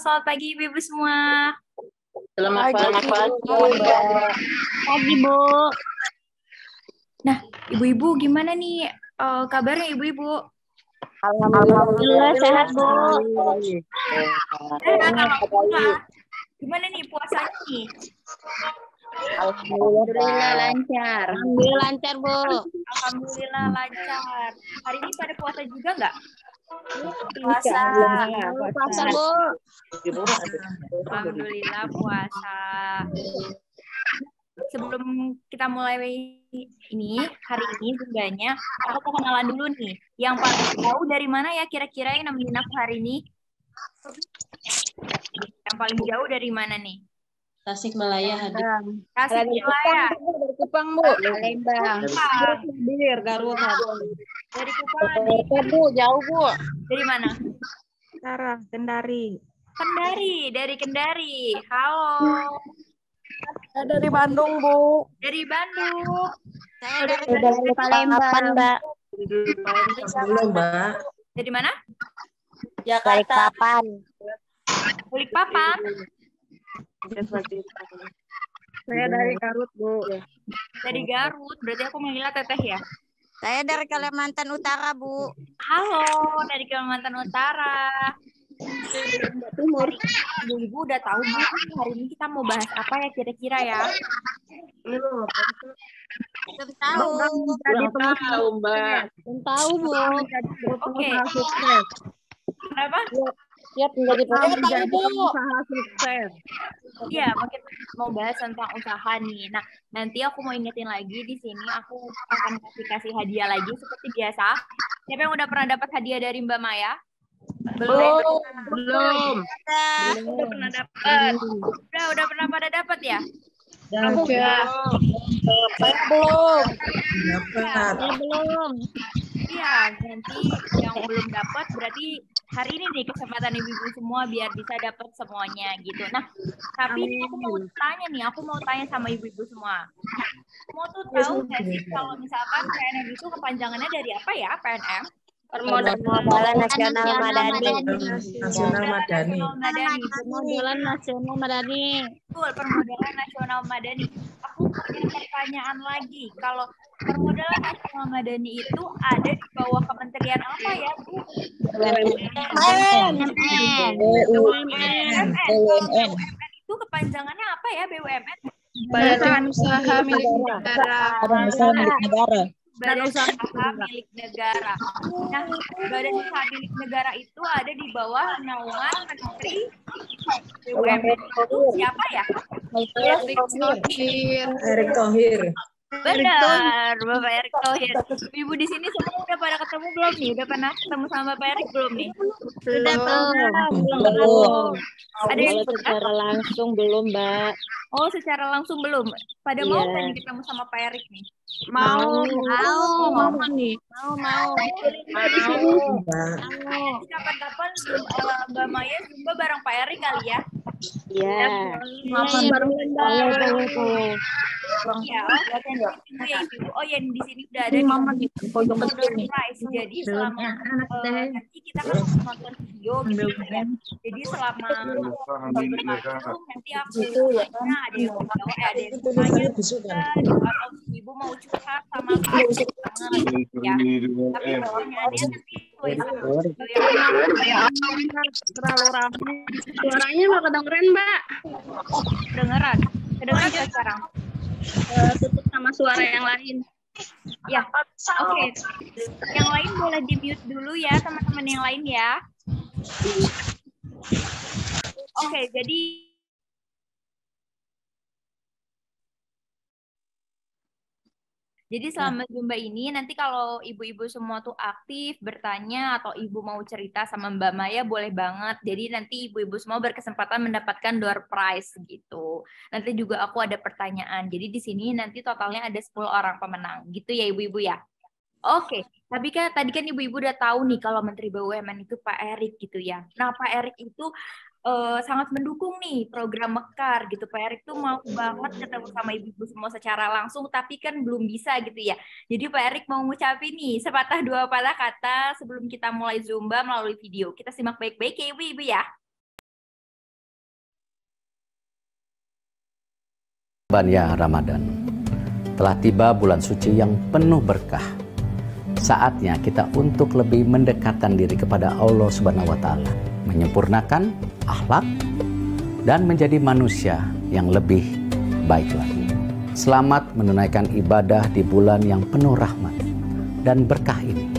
selamat pagi Ibu-Ibu semua. Selamat pagi, Pagi, Bu. Nah, Ibu-Ibu gimana nih kabarnya Ibu-Ibu? Alhamdulillah sehat, Bu. Alhamdulillah. Gimana nih puasanya nih? Alhamdulillah lancar. Alhamdulillah lancar, Bu. Alhamdulillah lancar. Hari ini pada puasa juga nggak? Puasa. Puasa, Bu. Alhamdulillah puasa. Sebelum kita mulai ini, hari ini Bundanya, aku mau kenalan dulu nih. Yang paling jauh dari mana ya kira-kira yang nemenin aku hari ini? Yang paling jauh dari mana nih? Tasikmalaya hadir. Tasikmalaya. Dari Kupang, Bu. Palembang. Hadir, Garut hadir. Dari Kupang hadir. Bu, jauh, Bu. Dari mana? Kendari. Kendari, dari Kendari. Halo. Dari Bandung, Bu. Dari Bandung. Saya dari Palembang, Mbak. Belum, Mbak. Dari mana? Jakarta. Balikpapan. Saya dari Garut, Bu. Dari Garut. Berarti aku manggilnya Teteh ya? Saya dari Kalimantan Utara, Bu. Halo, dari Kalimantan Utara. Timur. Ibu udah tahu Bu, hari ini kita mau bahas apa ya kira-kira ya? Belum tahu. Belum tahu, Mbak. Belum tahu, Bu. Oke. Kenapa? Siap menjadi Usaha sukses. Iya, makin mau bahas tentang usaha nih. Nah, nanti aku mau ingetin lagi di sini aku akan kasih hadiah lagi seperti biasa. Siapa yang udah pernah dapat hadiah dari Mbak Maya? Belum. Udah pernah dapat. Udah pernah pada dapat ya? Belum. Iya, nanti yang belum dapat berarti hari ini nih kesempatan ibu-ibu semua biar bisa dapat semuanya gitu. Nah, tapi aku mau tanya sama ibu-ibu semua. Mau tuh tahu nggak sih kalau misalkan PNM itu kepanjangannya dari apa ya, PNM? Permodalan Nasional Madani. Nasional Madani. Permodalan Nasional Madani. Betul, Permodalan Nasional Madani. Aku punya pertanyaan lagi. Kalau Permodalan Nasional Madani itu ada di bawah kementerian apa ya, Bu? BUMN. BUMN itu kepanjangannya apa ya, BUMN? Badan usaha milik negara. Badan usaha milik negara. Nah, badan usaha milik negara itu ada di bawah naungan Menteri BUMN itu siapa ya? Erick Thohir. Benar, Bapak Erick Thohir. Ibu di sini semua udah pada ketemu belum nih? Udah pernah ketemu sama Bapak Erick belum nih? Belum. Ada yang Secara langsung belum, Mbak. Oh, secara langsung belum. Pada mau kan ketemu sama Pak Erick nih? Mau. Nanti kapan-kapan Mbak Maya Zumba bareng Pak Erick kali ya? Iya. Iya. Oh ya, di sini udah ada di prize. Jadi selama nanti kita kan nonton video gitu ya. Jadi selama nanti aku ada yang mau jawab, ada yang mau tanya atau ibu mau curhat sama aku ya. Tapi pertanyaannya nanti Terlalu ramai. Suaranya nggak kedengeran, Mbak. kedengeran nggak sekarang? Tutup sama suara yang lain. Ya, oke. Yang lain boleh di mute dulu ya, teman-teman yang lain ya. Oke, jadi selama Zumba ini nanti kalau ibu-ibu semua tuh aktif bertanya atau ibu mau cerita sama Mbak Maya boleh banget. Jadi nanti ibu-ibu semua berkesempatan mendapatkan door prize gitu. Nanti juga aku ada pertanyaan. Jadi di sini nanti totalnya ada 10 orang pemenang gitu ya ibu-ibu ya. Oke, tapi kan tadi kan ibu-ibu udah tahu nih kalau Menteri BUMN itu Pak Erick gitu ya. Nah, Pak Erick itu sangat mendukung nih program Mekar gitu. Pak Erick tuh mau banget ketemu sama ibu-ibu semua secara langsung, tapi kan belum bisa gitu ya. Jadi Pak Erick mau ngucapin nih sepatah dua patah kata sebelum kita mulai Zumba melalui video. Kita simak baik-baik ya ibu-ibu ya. Ya Ramadan, telah tiba bulan suci yang penuh berkah. Saatnya kita untuk lebih mendekatkan diri kepada Allah Subhanahu wa Ta'ala, menyempurnakan akhlak dan menjadi manusia yang lebih baik lagi. Selamat menunaikan ibadah di bulan yang penuh rahmat dan berkah ini.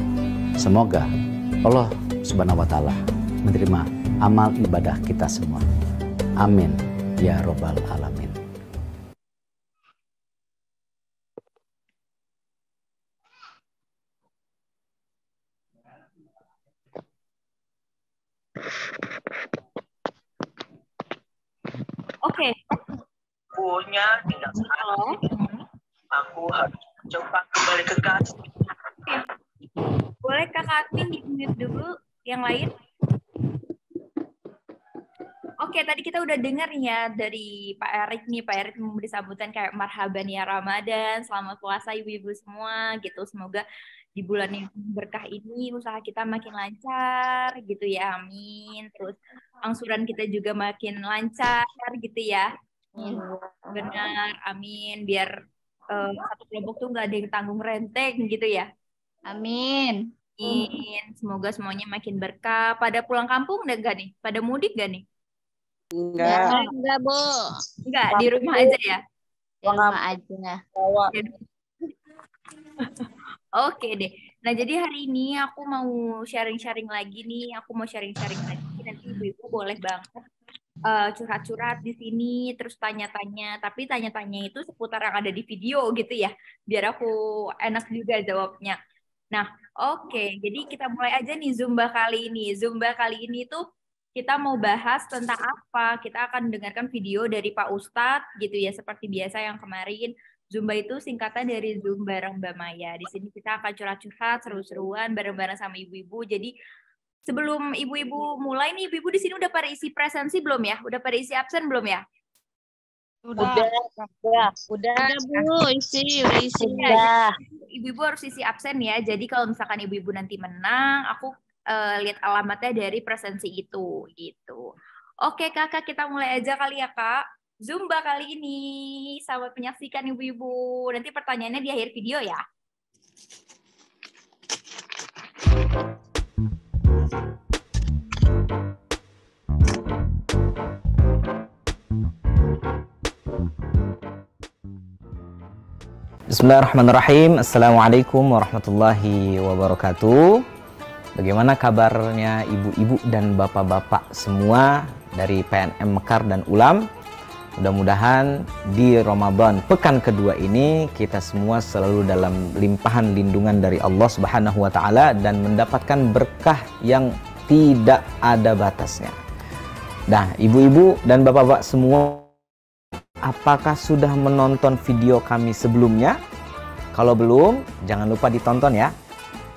Semoga Allah Subhanahu wa Ta'ala menerima amal ibadah kita semua. Amin ya Rabbal Alamin. Oke. Punya tidak salah. Aku harus coba kembali ke kelas. Boleh Kakak Admin di-mute dulu yang lain? Oke, tadi kita udah dengar ya dari Pak Erik nih. Pak Erik memberi sambutan kayak marhaban ya Ramadan, selamat puasa ibu-ibu semua gitu. Semoga di bulan yang berkah ini usaha kita makin lancar gitu ya, amin. Terus angsuran kita juga makin lancar gitu ya. Benar, amin. Biar satu kelompok tuh nggak ada yang tanggung renteng gitu ya. Amin. Amin. Semoga semuanya makin berkah. Pada pulang kampung enggak nih? Pada mudik gak nih? Enggak, Bu. Enggak, di rumah aja ya? Di rumah aja. Oke deh. Nah, jadi hari ini aku mau sharing-sharing lagi nih. Aku mau sharing-sharing lagi. Nanti ibu-ibu boleh banget curhat-curhat di sini, terus tanya-tanya. Tapi tanya-tanya itu seputar yang ada di video gitu ya. Biar aku enak juga jawabnya. Nah, oke. Jadi kita mulai aja nih Zumba kali ini. Zumba kali ini tuh kita mau bahas tentang apa? Kita akan dengarkan video dari Pak Ustadz gitu ya. Seperti biasa yang kemarin. Zumba itu singkatan dari Zoom bareng Mbak Maya. Di sini kita akan curhat-curhat, seru-seruan bareng-bareng sama ibu-ibu. Jadi sebelum ibu-ibu mulai nih, ibu-ibu di sini udah pada isi presensi belum ya? Udah pada isi absen belum ya? Udah, Bu, isi. Ya, ibu-ibu harus isi absen ya. Jadi kalau misalkan ibu-ibu nanti menang, aku lihat alamatnya dari presensi itu gitu. Oke Kakak, kita mulai aja kali ya Kak. Zumba kali ini, selamat menyaksikan ibu-ibu. Nanti pertanyaannya di akhir video ya. Bismillahirrahmanirrahim. Assalamualaikum warahmatullahi wabarakatuh. Bagaimana kabarnya ibu-ibu dan bapak-bapak semua dari PNM Mekar dan Ulam? Mudah-mudahan di Ramadan pekan kedua ini kita semua selalu dalam limpahan lindungan dari Allah Subhanahu wa Ta'ala dan mendapatkan berkah yang tidak ada batasnya. Nah, ibu-ibu dan bapak-bapak semua, apakah sudah menonton video kami sebelumnya? Kalau belum, jangan lupa ditonton ya.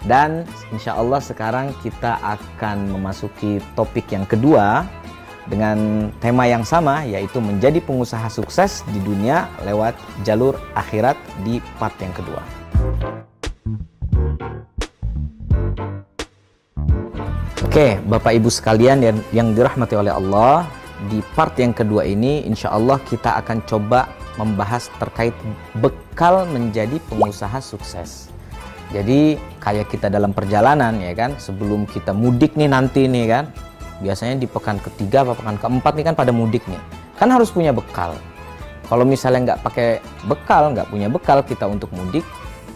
Dan insya Allah sekarang kita akan memasuki topik yang kedua dengan tema yang sama, yaitu menjadi pengusaha sukses di dunia lewat jalur akhirat di part yang kedua. Oke, Bapak Ibu sekalian yang dirahmati oleh Allah, di part yang kedua ini insya Allah kita akan coba membahas terkait bekal menjadi pengusaha sukses. Jadi kayak kita dalam perjalanan ya kan, sebelum kita mudik nih nanti nih kan, biasanya di pekan ketiga atau pekan keempat nih kan pada mudik nih, kan harus punya bekal. Kalau misalnya nggak pakai bekal, nggak punya bekal kita untuk mudik,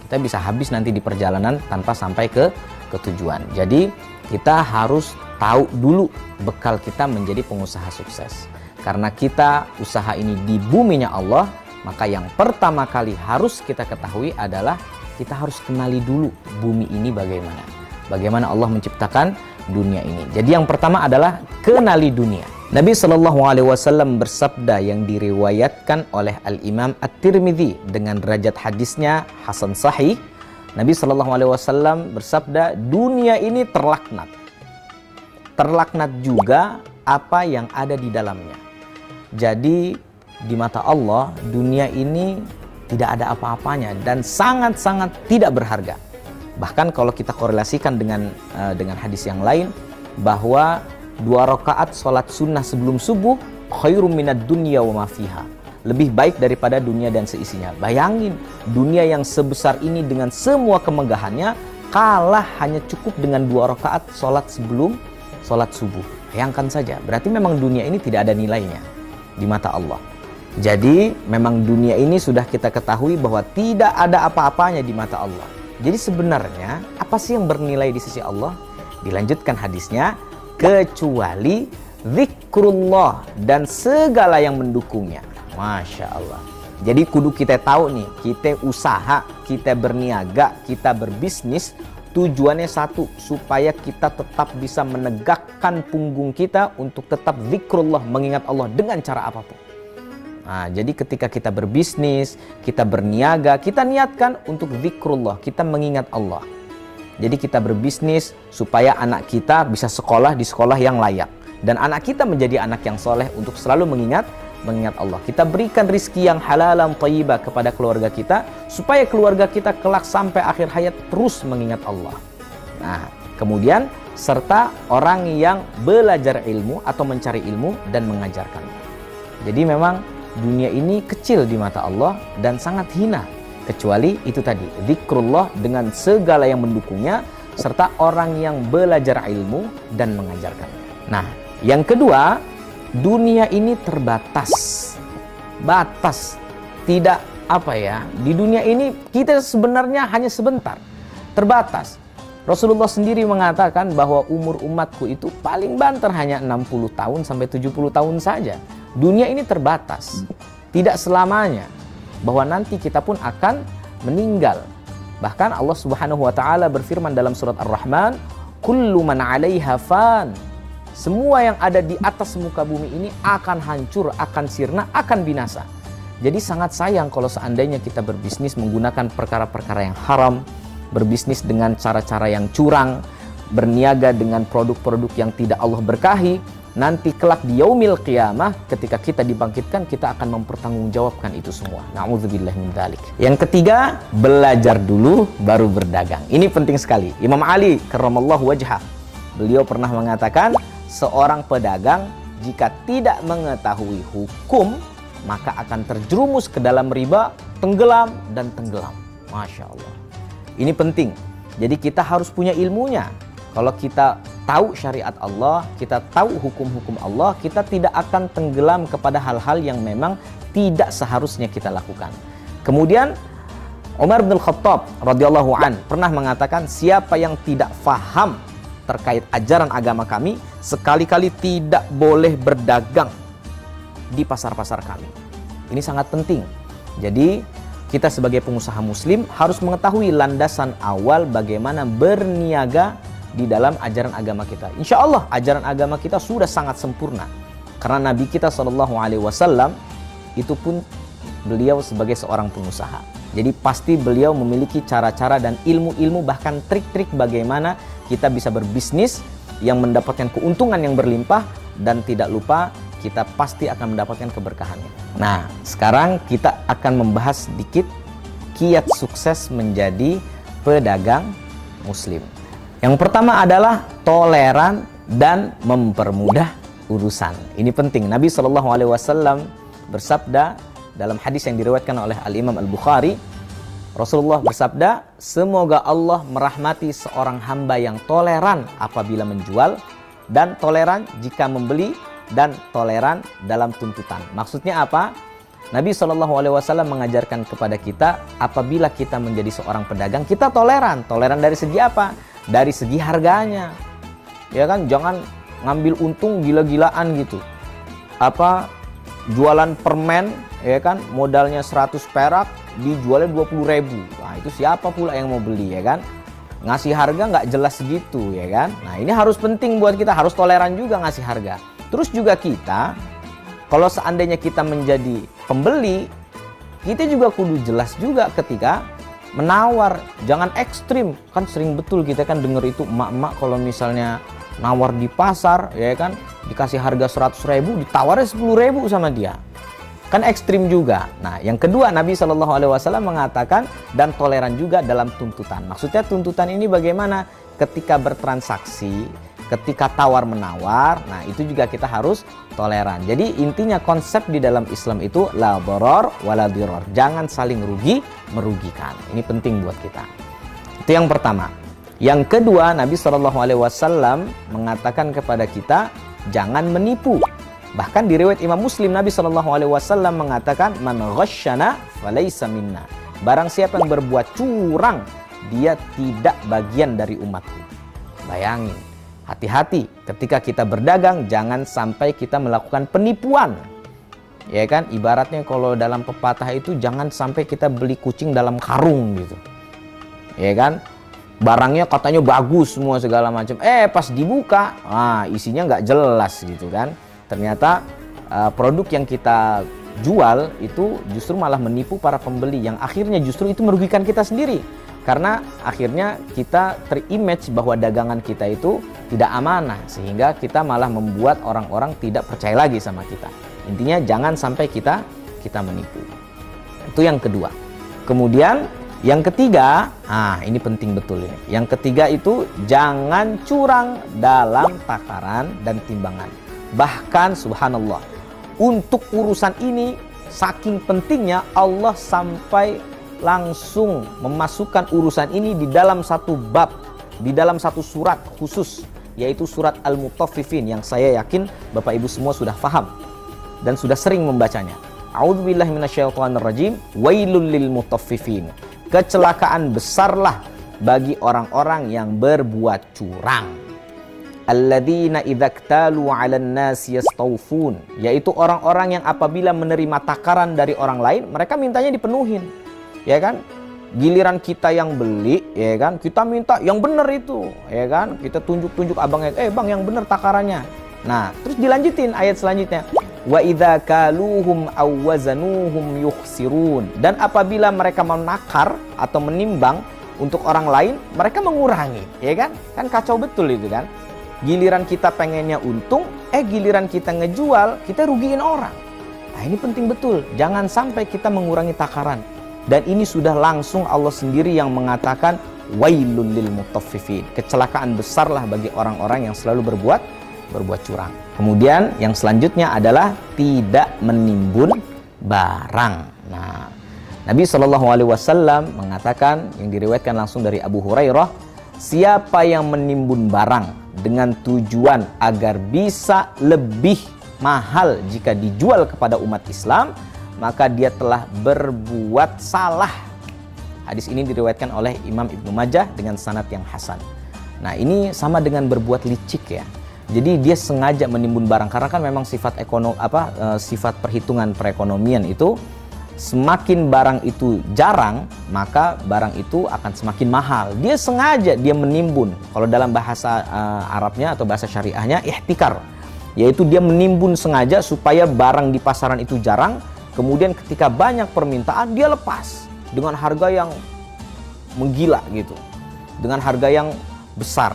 kita bisa habis nanti di perjalanan tanpa sampai ke tujuan. Jadi kita harus tahu dulu bekal kita menjadi pengusaha sukses. Karena kita usaha ini di buminya Allah, maka yang pertama kali harus kita ketahui adalah kita harus kenali dulu bumi ini bagaimana. Bagaimana Allah menciptakan dunia ini. Jadi yang pertama adalah kenali dunia. Nabi SAW bersabda yang diriwayatkan oleh Al-Imam At-Tirmidzi dengan derajat hadisnya hasan sahih. Nabi SAW bersabda, dunia ini terlaknat. Terlaknat juga apa yang ada di dalamnya. Jadi di mata Allah dunia ini tidak ada apa-apanya dan sangat-sangat tidak berharga. Bahkan kalau kita korelasikan dengan hadis yang lain, bahwa 2 rakaat sholat sunnah sebelum subuh khairum minad dunya wa ma fiha, lebih baik daripada dunia dan seisinya. Bayangin, dunia yang sebesar ini dengan semua kemegahannya kalah hanya cukup dengan 2 rakaat sholat sebelum sholat subuh. Bayangkan saja, berarti memang dunia ini tidak ada nilainya di mata Allah. Jadi memang dunia ini sudah kita ketahui bahwa tidak ada apa-apanya di mata Allah. Jadi sebenarnya apa sih yang bernilai di sisi Allah? Dilanjutkan hadisnya, kecuali zikrullah dan segala yang mendukungnya. Masya Allah. Jadi kudu kita tahu nih, kita usaha, kita berniaga, kita berbisnis, tujuannya satu, supaya kita tetap bisa menegakkan punggung kita untuk tetap zikrullah, mengingat Allah dengan cara apapun. Nah, jadi ketika kita berbisnis, kita berniaga, kita niatkan untuk zikrullah, kita mengingat Allah. Jadi kita berbisnis supaya anak kita bisa sekolah di sekolah yang layak. Dan anak kita menjadi anak yang soleh untuk selalu mengingat Allah. Kita berikan rizki yang halalan thayyibah kepada keluarga kita, supaya keluarga kita kelak sampai akhir hayat terus mengingat Allah. Nah, kemudian serta orang yang belajar ilmu atau mencari ilmu dan mengajarkan. Jadi memang dunia ini kecil di mata Allah dan sangat hina, kecuali itu tadi, zikrullah dengan segala yang mendukungnya, serta orang yang belajar ilmu dan mengajarkan. Nah, yang kedua, dunia ini terbatas. Batas. Tidak apa ya, di dunia ini kita sebenarnya hanya sebentar. Terbatas. Rasulullah sendiri mengatakan bahwa umur umatku itu paling banter hanya 60 tahun sampai 70 tahun saja. Dunia ini terbatas. Tidak selamanya. Bahwa nanti kita pun akan meninggal. Bahkan Allah Subhanahu wa taala berfirman dalam surat Ar-Rahman, "Kullu man 'alaiha fan." Semua yang ada di atas muka bumi ini akan hancur, akan sirna, akan binasa. Jadi sangat sayang kalau seandainya kita berbisnis menggunakan perkara-perkara yang haram, berbisnis dengan cara-cara yang curang, berniaga dengan produk-produk yang tidak Allah berkahi. Nanti kelak di yaumil qiyamah, ketika kita dibangkitkan, kita akan mempertanggungjawabkan itu semua. Na'udzubillah min dzalik. Yang ketiga, belajar dulu baru berdagang. Ini penting sekali. Imam Ali karramallahu wajhah, beliau pernah mengatakan, seorang pedagang jika tidak mengetahui hukum, maka akan terjerumus ke dalam riba, tenggelam dan tenggelam. Masya Allah. Ini penting. Jadi kita harus punya ilmunya. Kalau kita tahu syariat Allah, kita tahu hukum-hukum Allah, kita tidak akan tenggelam kepada hal-hal yang memang tidak seharusnya kita lakukan. Kemudian Umar bin Khattab radhiyallahu an pernah mengatakan, siapa yang tidak faham terkait ajaran agama kami, sekali-kali tidak boleh berdagang di pasar-pasar kami. Ini sangat penting. Jadi kita sebagai pengusaha muslim harus mengetahui landasan awal bagaimana berniaga di dalam ajaran agama kita. Insya Allah ajaran agama kita sudah sangat sempurna, karena Nabi kita SAW itu pun beliau sebagai seorang pengusaha. Jadi pasti beliau memiliki cara-cara dan ilmu-ilmu, bahkan trik-trik bagaimana kita bisa berbisnis yang mendapatkan keuntungan yang berlimpah, dan tidak lupa kita pasti akan mendapatkan keberkahannya. Nah, sekarang kita akan membahas sedikit kiat sukses menjadi pedagang muslim. Yang pertama adalah toleran dan mempermudah urusan. Ini penting. Nabi SAW bersabda dalam hadis yang diriwayatkan oleh Al-Imam Al-Bukhari, Rasulullah bersabda, semoga Allah merahmati seorang hamba yang toleran apabila menjual, dan toleran jika membeli, dan toleran dalam tuntutan. Maksudnya apa? Nabi SAW mengajarkan kepada kita, apabila kita menjadi seorang pedagang, kita toleran. Toleran dari segi apa? Dari segi harganya. Ya kan, jangan ngambil untung gila-gilaan gitu. Apa, jualan permen, ya kan, modalnya 100 perak, dijualnya 20.000. Nah, itu siapa pula yang mau beli, ya kan? Ngasih harga nggak jelas segitu, ya kan? Nah, ini harus penting buat kita, harus toleran juga ngasih harga. Terus juga kita, kalau seandainya kita menjadi pembeli, kita juga kudu jelas juga ketika menawar. Jangan ekstrim. Kan sering betul kita kan denger itu emak-emak kalau misalnya nawar di pasar, ya kan, dikasih harga 100.000, ditawarnya 10.000 sama dia. Kan ekstrim juga. Nah, yang kedua, Nabi SAW mengatakan dan toleran juga dalam tuntutan. Maksudnya tuntutan ini bagaimana? Ketika bertransaksi, ketika tawar-menawar, nah itu juga kita harus toleran. Jadi intinya konsep di dalam Islam itu la dharar wala dirar. Jangan saling rugi merugikan. Ini penting buat kita. Itu yang pertama. Yang kedua, Nabi SAW mengatakan kepada kita jangan menipu. Bahkan di riwayat Imam Muslim, Nabi SAW mengatakan man ghasyana falaysa minna. Barang siapa yang berbuat curang, dia tidak bagian dari umatku. Bayangin, hati-hati ketika kita berdagang, jangan sampai kita melakukan penipuan. Ya kan, ibaratnya kalau dalam pepatah itu jangan sampai kita beli kucing dalam karung gitu. Ya kan, barangnya katanya bagus semua segala macam, pas dibuka, isinya nggak jelas gitu kan. Ternyata produk yang kita jual itu justru malah menipu para pembeli, yang akhirnya justru itu merugikan kita sendiri. Karena akhirnya kita terimage bahwa dagangan kita itu tidak amanah, sehingga kita malah membuat orang-orang tidak percaya lagi sama kita. Intinya jangan sampai kita menipu. Itu yang kedua. Kemudian yang ketiga, ini penting betul ini. Yang ketiga itu jangan curang dalam takaran dan timbangan. Bahkan subhanallah, untuk urusan ini saking pentingnya Allah sampai langsung memasukkan urusan ini di dalam satu bab, di dalam satu surat khusus, yaitu surat Al-Mutaffifin, yang saya yakin Bapak Ibu semua sudah paham dan sudah sering membacanya. A'udzubillahi minasyaitonirrajim, wailul lil mutaffifin. Kecelakaan besarlah bagi orang-orang yang berbuat curang. Alladzina idzaktalu 'alan nasi yastawfun, yaitu orang-orang yang apabila menerima takaran dari orang lain, mereka mintanya dipenuhin. Ya kan? Giliran kita yang beli, ya kan? Kita minta yang benar itu, ya kan? Kita tunjuk-tunjuk abangnya, Bang yang benar takarannya. Nah, terus dilanjutin ayat selanjutnya. Wa idza kaluhum aw wazanuhum yukhsirun. Dan apabila mereka menakar atau menimbang untuk orang lain, mereka mengurangi, ya kan? Kan kacau betul itu kan? Giliran kita pengennya untung, giliran kita ngejual, kita rugiin orang. Nah, ini penting betul. Jangan sampai kita mengurangi takaran. Dan ini sudah langsung Allah sendiri yang mengatakan wailul lil mutaffifin. Kecelakaan besarlah bagi orang-orang yang selalu berbuat curang. Kemudian yang selanjutnya adalah tidak menimbun barang. Nah, Nabi SAW mengatakan, yang diriwayatkan langsung dari Abu Hurairah, siapa yang menimbun barang dengan tujuan agar bisa lebih mahal jika dijual kepada umat Islam, maka dia telah berbuat salah. Hadis ini diriwayatkan oleh Imam Ibnu Majah dengan sanad yang hasan. Nah, ini sama dengan berbuat licik ya. Jadi dia sengaja menimbun barang karena kan memang sifat sifat perhitungan perekonomian itu semakin barang itu jarang, maka barang itu akan semakin mahal. Dia sengaja dia menimbun. Kalau dalam bahasa Arabnya atau bahasa syariahnya ihtikar, yaitu dia menimbun sengaja supaya barang di pasaran itu jarang. Kemudian ketika banyak permintaan, dia lepas dengan harga yang menggila gitu, dengan harga yang besar.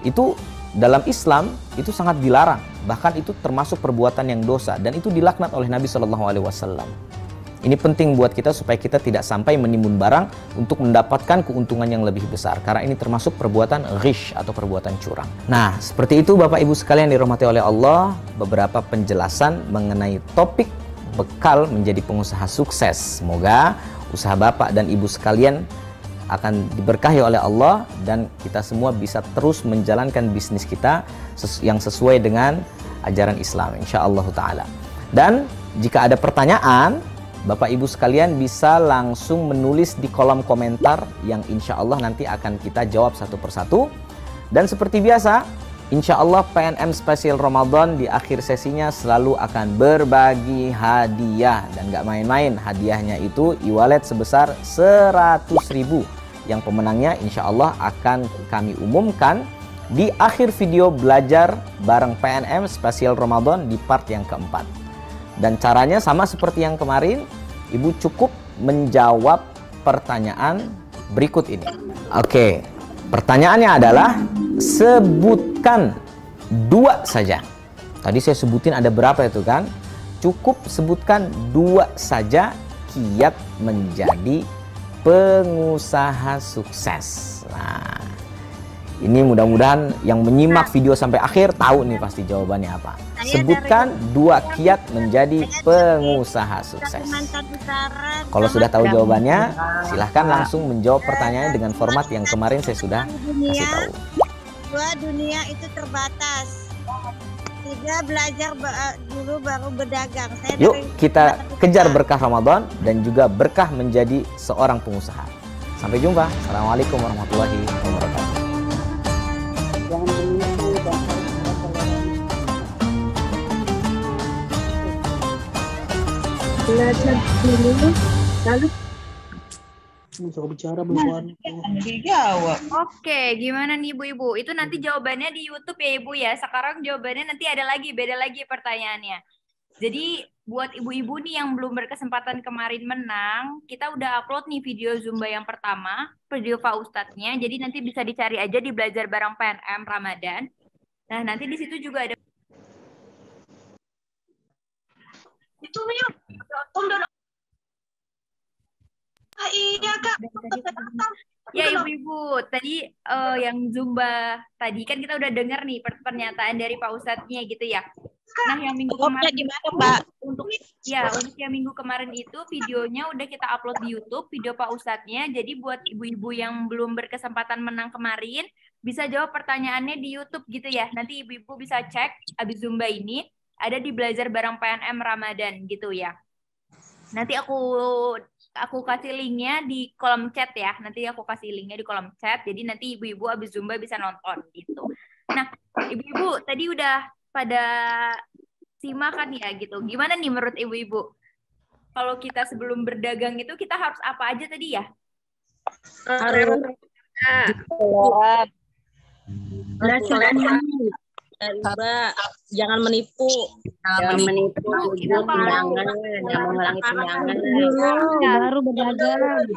Itu dalam Islam itu sangat dilarang, bahkan itu termasuk perbuatan yang dosa, dan itu dilaknat oleh Nabi SAW. Ini penting buat kita supaya kita tidak sampai menimbun barang untuk mendapatkan keuntungan yang lebih besar, karena ini termasuk perbuatan ghish atau perbuatan curang. Nah, seperti itu Bapak Ibu sekalian dirahmati oleh Allah, beberapa penjelasan mengenai topik bekal menjadi pengusaha sukses. Semoga usaha Bapak dan Ibu sekalian akan diberkahi oleh Allah dan kita semua bisa terus menjalankan bisnis kita yang sesuai dengan ajaran Islam, insyaallah ta'ala. Dan jika ada pertanyaan, Bapak Ibu sekalian bisa langsung menulis di kolom komentar yang insya Allah nanti akan kita jawab satu persatu. Dan seperti biasa, insya Allah PNM Spesial Ramadan di akhir sesinya selalu akan berbagi hadiah. Dan gak main-main, hadiahnya itu e-wallet sebesar 100.000. Yang pemenangnya insya Allah akan kami umumkan di akhir video belajar bareng PNM Spesial Ramadan di part yang keempat. Dan caranya sama seperti yang kemarin, Ibu cukup menjawab pertanyaan berikut ini. Oke, pertanyaannya adalah sebutkan 2 saja. Tadi saya sebutin ada berapa itu kan? Cukup sebutkan 2 saja kiat menjadi pengusaha sukses. Nah, Ini mudah-mudahan yang menyimak video sampai akhir tahu nih pasti jawabannya apa. Sebutkan 2 kiat menjadi pengusaha sukses. Kalau sudah tahu jawabannya, silahkan langsung menjawab pertanyaannya dengan format yang kemarin saya sudah kasih tahu. 2, dunia itu terbatas. 3, belajar dulu baru berdagang. Yuk kita kejar berkah Ramadan dan juga berkah menjadi seorang pengusaha. Sampai jumpa. Assalamualaikum warahmatullahi wabarakatuh. Belajar dulu, lalu bicara belum dijawab. Oke, gimana nih ibu-ibu? Itu nanti jawabannya di YouTube ya ibu ya. Sekarang jawabannya nanti ada lagi, beda lagi pertanyaannya. Jadi buat ibu-ibu nih yang belum berkesempatan kemarin menang, kita udah upload nih video Zumba yang pertama, video Pak Ustadznya. Jadi nanti bisa dicari aja di Belajar Bareng PNM Ramadan. Nah nanti di situ juga ada. Itu Mia, iya Kak. Ya ibu-ibu, tadi yang Zumba tadi kan kita udah dengar nih pernyataan dari Pak Ustadznya gitu ya. Nah yang minggu kemarin gimana Mbak? untuk yang minggu kemarin itu videonya udah kita upload di YouTube, video Pak Ustadznya. Jadi buat ibu-ibu yang belum berkesempatan menang kemarin, bisa jawab pertanyaannya di YouTube gitu ya. Nanti ibu-ibu bisa cek abis Zumba ini ada di Belajar Bareng PNM Ramadan gitu ya. Nanti aku kasih linknya di kolom chat ya. Nanti aku kasih linknya di kolom chat. Jadi nanti ibu-ibu abis Zumba bisa nonton gitu. Nah, ibu-ibu tadi udah pada simak kan ya gitu. Gimana nih menurut ibu-ibu? Kalau kita sebelum berdagang itu kita harus apa aja tadi ya? Jangan menipu. Jangan menipu, jujur, timbangan, jangan mengulangi timbangan. Baru berdagang.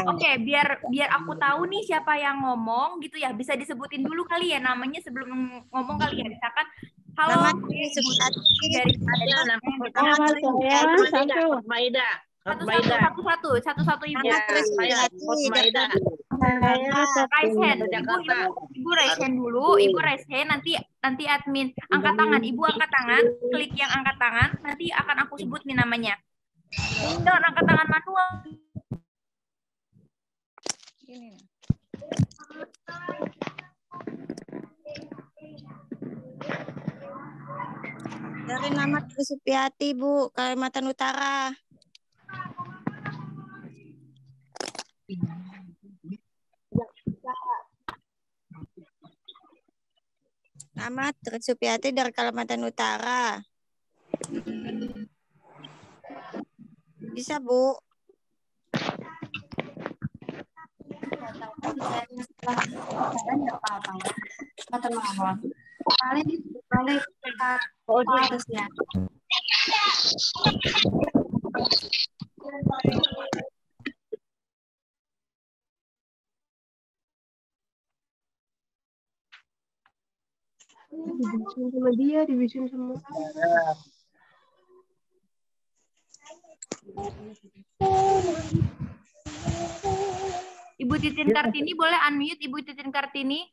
Oke, biar aku tahu nih siapa yang ngomong gitu ya. Bisa disebutin dulu kali ya namanya sebelum ngomong kali ya. Misalkan halo dari satu-satu ibu. Raise hand. Ibu raise hand dulu. Ibu raise hand nanti admin angkat tangan. Ibu angkat tangan, klik yang angkat tangan. Nanti akan aku sebut nih namanya. Jangan angkat tangan manual. Dari nama Supiati Bu, Kalimantan Utara. Nama Supiati dari Kalimantan Utara. Bisa Bu? Dibikin sama dia, dibikin sama Ibu Titin Kartini boleh unmute Ibu Titin Kartini?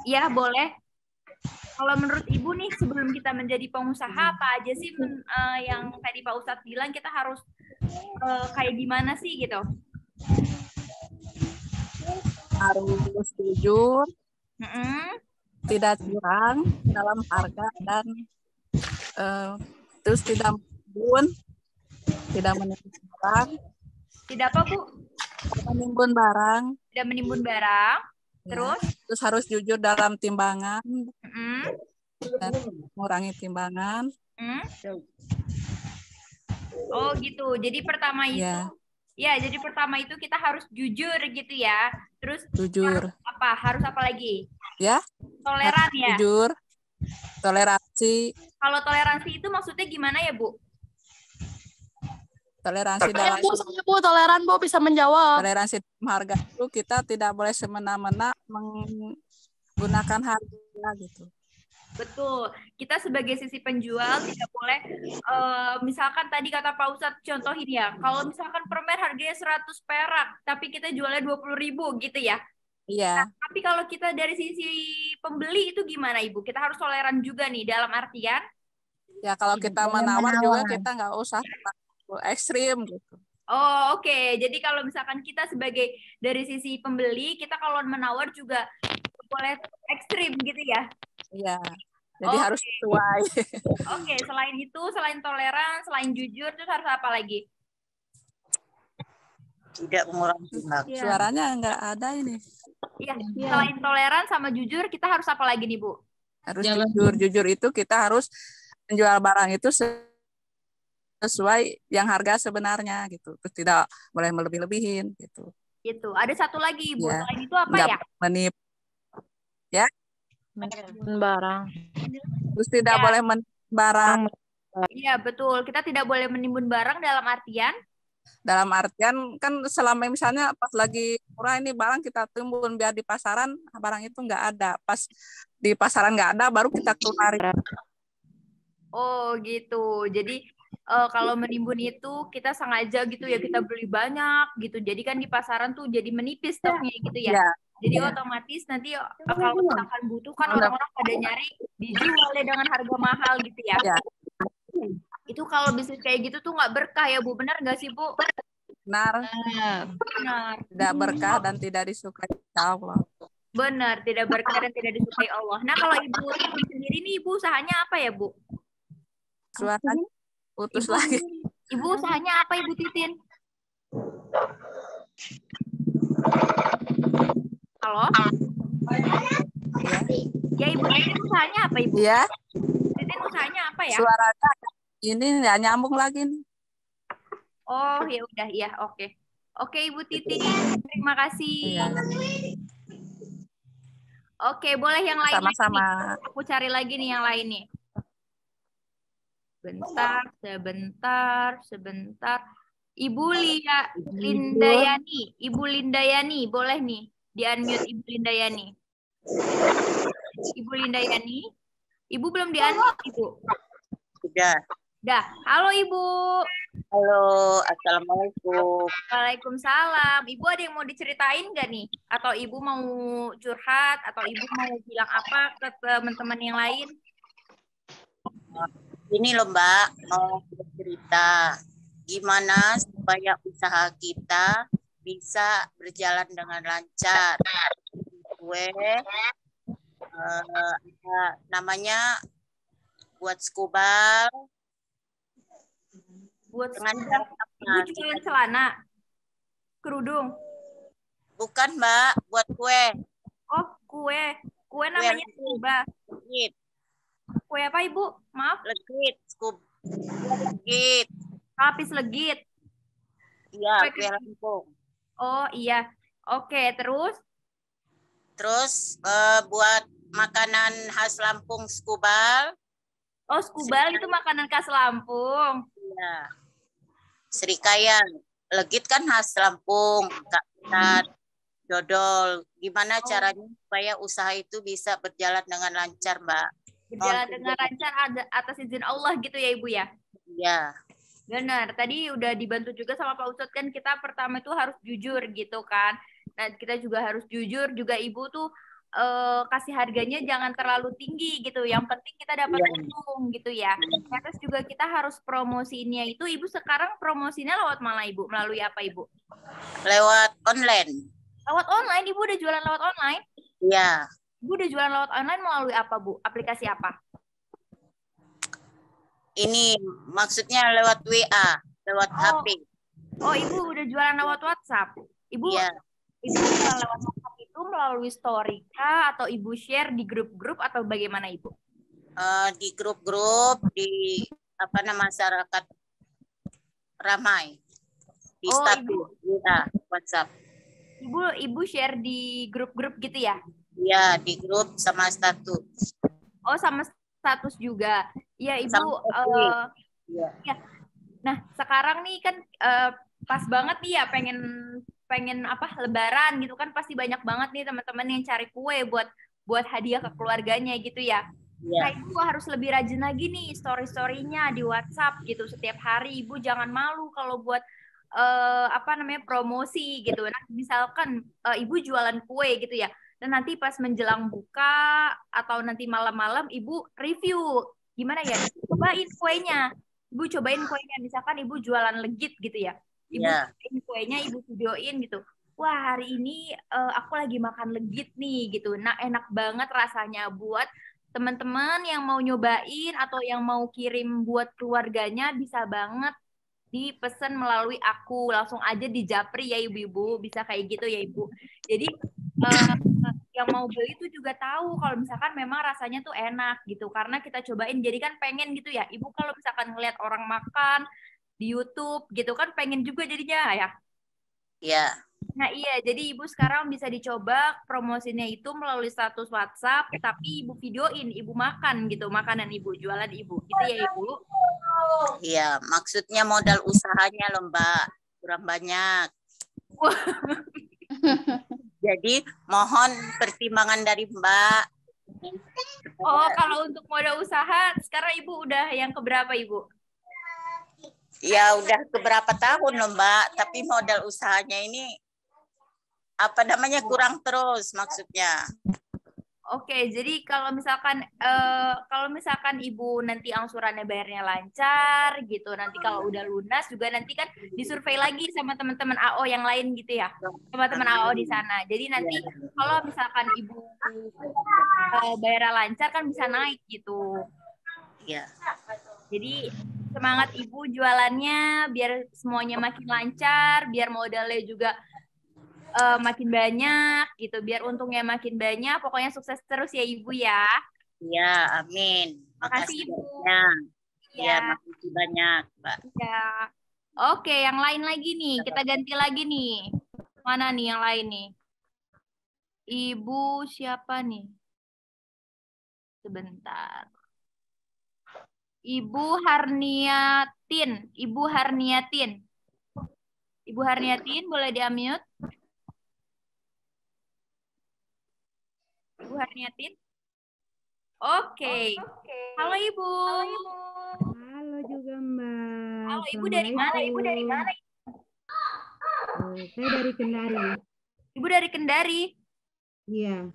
Ya, boleh. Kalau menurut Ibu nih sebelum kita menjadi pengusaha apa aja sih yang tadi Pak Ustadz bilang kita harus kayak gimana sih gitu? Harus jujur, tidak curang dalam harga dan terus tidak menimbun, tidak menimbun barang. Tidak apa Bu? Menimbun barang. Tidak menimbun barang. Terus? Terus harus jujur dalam timbangan dan mengurangi timbangan. Oh gitu. Jadi pertama itu, jadi pertama itu kita harus jujur gitu ya. Terus jujur. Harus apa lagi? Ya. Toleran ya. Jujur. Toleransi. Kalau toleransi itu maksudnya gimana ya Bu? Toleransi dalam Bu, toleran Bu bisa menjawab. Toleransi harga itu kita tidak boleh semena-mena menggunakan harga gitu. Betul. Kita sebagai sisi penjual tidak boleh misalkan tadi kata Pak Ustadz contohin ya. Kalau misalkan permen harganya 100 perak tapi kita jualnya 20.000 gitu ya. Iya. Tapi kalau kita dari sisi pembeli itu gimana Ibu? Kita harus toleran juga nih dalam artian Ya kalau kita menawar juga kita nggak usah terlalu ekstrim gitu. oh oke. Jadi kalau misalkan kita sebagai dari sisi pembeli, kita kalau menawar juga boleh ekstrim gitu ya. Iya. Jadi Oke. harus sesuai. Oke, selain itu, selain toleran, selain jujur, terus harus apa lagi? Tidak mengurangi hak. Iya. Suaranya nggak ada ini. Iya, selain toleran sama jujur, kita harus apa lagi nih, Bu? Harus jujur. Jujur itu kita harus menjual barang itu sesuai yang harga sebenarnya gitu. Terus tidak boleh melebih-lebihin gitu. Gitu. Ada satu lagi, Bu. Ya. Selain itu apa Nggak ya? menipu. Ya. Barang. Terus tidak Ya. boleh menipu barang. Iya, betul. Kita tidak boleh menimbun barang dalam artian Dalam artian kan selama misalnya pas lagi murah ini barang kita timbun biar di pasaran barang itu nggak ada. Pas di pasaran nggak ada baru kita keluarin. oh gitu. Jadi kalau menimbun itu kita sengaja gitu ya, kita beli banyak gitu. Jadi kan di pasaran tuh jadi menipis stoknya gitu ya. Ya. Jadi otomatis nanti kalau misalkan butuh kan orang-orang pada nyari dijual ya dengan harga mahal gitu ya. Ya. Itu kalau bisnis kayak gitu tuh nggak berkah ya Bu, benar nggak sih Bu? Benar. Benar. Tidak berkah dan tidak disukai Allah. Benar, tidak berkah dan tidak disukai Allah. Nah kalau Ibu Titin sendiri nih Ibu usahanya apa ya Bu? Suaranya putus Ibu, lagi. Ibu usahanya apa Ibu Titin? Halo? Ya Ibu Titin usahanya apa Ibu? Ya. Titin usahanya apa ya? Suaranya ini nggak nyambung lagi nih. Oh ya udah ya oke. Oke Ibu Titin, terima kasih. Iya. Oke boleh yang lain lagi Sama-sama. nih. Aku cari lagi nih yang lain nih. Sebentar. Ibu Lindayani, Ibu Lindayani, boleh nih di-unmute Ibu Lindayani. Ibu Lindayani, Ibu belum di-unmute Ibu. Sudah. Dah, halo Ibu. Halo, assalamualaikum. Waalaikumsalam. Ibu ada yang mau diceritain nggak nih? Atau Ibu mau curhat? Atau Ibu mau bilang apa ke teman-teman yang lain? Ini loh Mbak, mau bercerita gimana supaya usaha kita bisa berjalan dengan lancar. Gue namanya buat skubal. Buat dengan Ibu jualan celana, kerudung. Bukan Mbak, buat kue. Oh kue namanya skubal. Legit. Kue apa Ibu? Maaf. Legit, legit. Lapis legit. Iya, kue Lampung. Oh iya. Oke, terus? Terus buat makanan khas Lampung skubal. Oh, skubal itu makanan khas Lampung. Iya. Serikayang. Legit kan khas Lampung, Kak dodol. Gimana caranya supaya usaha itu bisa berjalan dengan lancar, Mbak? Berjalan dengan lancar atas izin Allah gitu ya Ibu ya? Iya. Benar, tadi udah dibantu juga sama Pak Ustadz kan kita pertama itu harus jujur gitu kan. Nah kita juga harus jujur, juga Ibu tuh kasih harganya jangan terlalu tinggi gitu. Yang penting kita dapat untung gitu ya. Nah, terus juga kita harus promosinya itu, Ibu sekarang promosinya lewat mana Ibu? Melalui apa Ibu? Lewat online. Lewat online, Ibu udah jualan lewat online? Iya. Ibu udah jualan lewat online melalui apa Bu? Aplikasi apa? Ini maksudnya lewat WA, lewat HP. Oh, Ibu udah jualan lewat WhatsApp. Ibu jualan lewat WhatsApp itu melalui story kah atau Ibu share di grup-grup atau bagaimana Ibu? Di grup-grup, di masyarakat ramai. Di status WA, WhatsApp. Ibu share di grup-grup gitu ya? Iya, di grup sama status. Oh, sama status juga. Iya, Ibu. Ya. Nah, sekarang nih kan pas banget nih ya pengen Lebaran gitu kan, pasti banyak banget nih teman-teman yang cari kue buat hadiah ke keluarganya gitu ya. Nah, Ibu harus lebih rajin lagi nih story-storynya di WhatsApp gitu setiap hari. Ibu jangan malu kalau buat apa namanya promosi gitu. Nah, misalkan ibu jualan kue gitu ya. Dan nanti pas menjelang buka atau nanti malam-malam ibu review gimana ya? Cobain kuenya. Ibu cobain kuenya. Misalkan ibu jualan legit gitu ya. Ibu cobain kuenya, ibu videoin gitu. Wah, hari ini aku lagi makan legit nih gitu. Nah, enak banget rasanya buat teman-teman yang mau nyobain atau yang mau kirim buat keluarganya bisa banget dipesan melalui aku, langsung aja di Japri ya ibu-ibu, bisa kayak gitu ya ibu. Jadi yang mau beli tuh juga tahu kalau misalkan memang rasanya tuh enak gitu, karena kita cobain. Jadi kan pengen gitu ya ibu, kalau misalkan ngeliat orang makan di YouTube gitu kan pengen juga jadinya ya. Iya. Nah iya, jadi ibu sekarang bisa dicoba promosinya itu melalui status WhatsApp, tapi ibu videoin, ibu makan gitu, makanan ibu, jualan ibu, gitu ya ibu. Iya, maksudnya modal usahanya loh Mbak, kurang banyak. Jadi mohon pertimbangan dari Mbak. Oh, kalau untuk modal usaha, sekarang ibu udah yang keberapa ibu? Ya udah keberapa tahun loh Mbak, tapi modal usahanya ini apa namanya kurang terus maksudnya. Oke, jadi kalau misalkan ibu nanti angsurannya bayarnya lancar gitu, nanti kalau udah lunas juga nanti kan disurvei lagi sama teman-teman AO yang lain gitu ya, teman-teman AO di sana. Jadi nanti kalau misalkan ibu bayarnya lancar kan bisa naik gitu. Iya. Jadi semangat ibu jualannya biar semuanya makin lancar, biar modalnya juga makin banyak gitu, biar untungnya makin banyak. Pokoknya sukses terus ya ibu ya. Iya, amin. Makasih ibu. Iya, makasih banyak Mbak. Ya. Oke, yang lain lagi nih, kita ganti lagi nih. Mana nih yang lain nih? Ibu siapa nih? Sebentar. Ibu Harniatin. Ibu Harniatin. Ibu Harniatin boleh di-unmute? Ibu Harniatin? Oke. Halo Ibu. Halo juga Mbak. Halo Ibu, dari mana? Ibu dari mana? Saya dari Kendari. Ibu dari Kendari? Iya.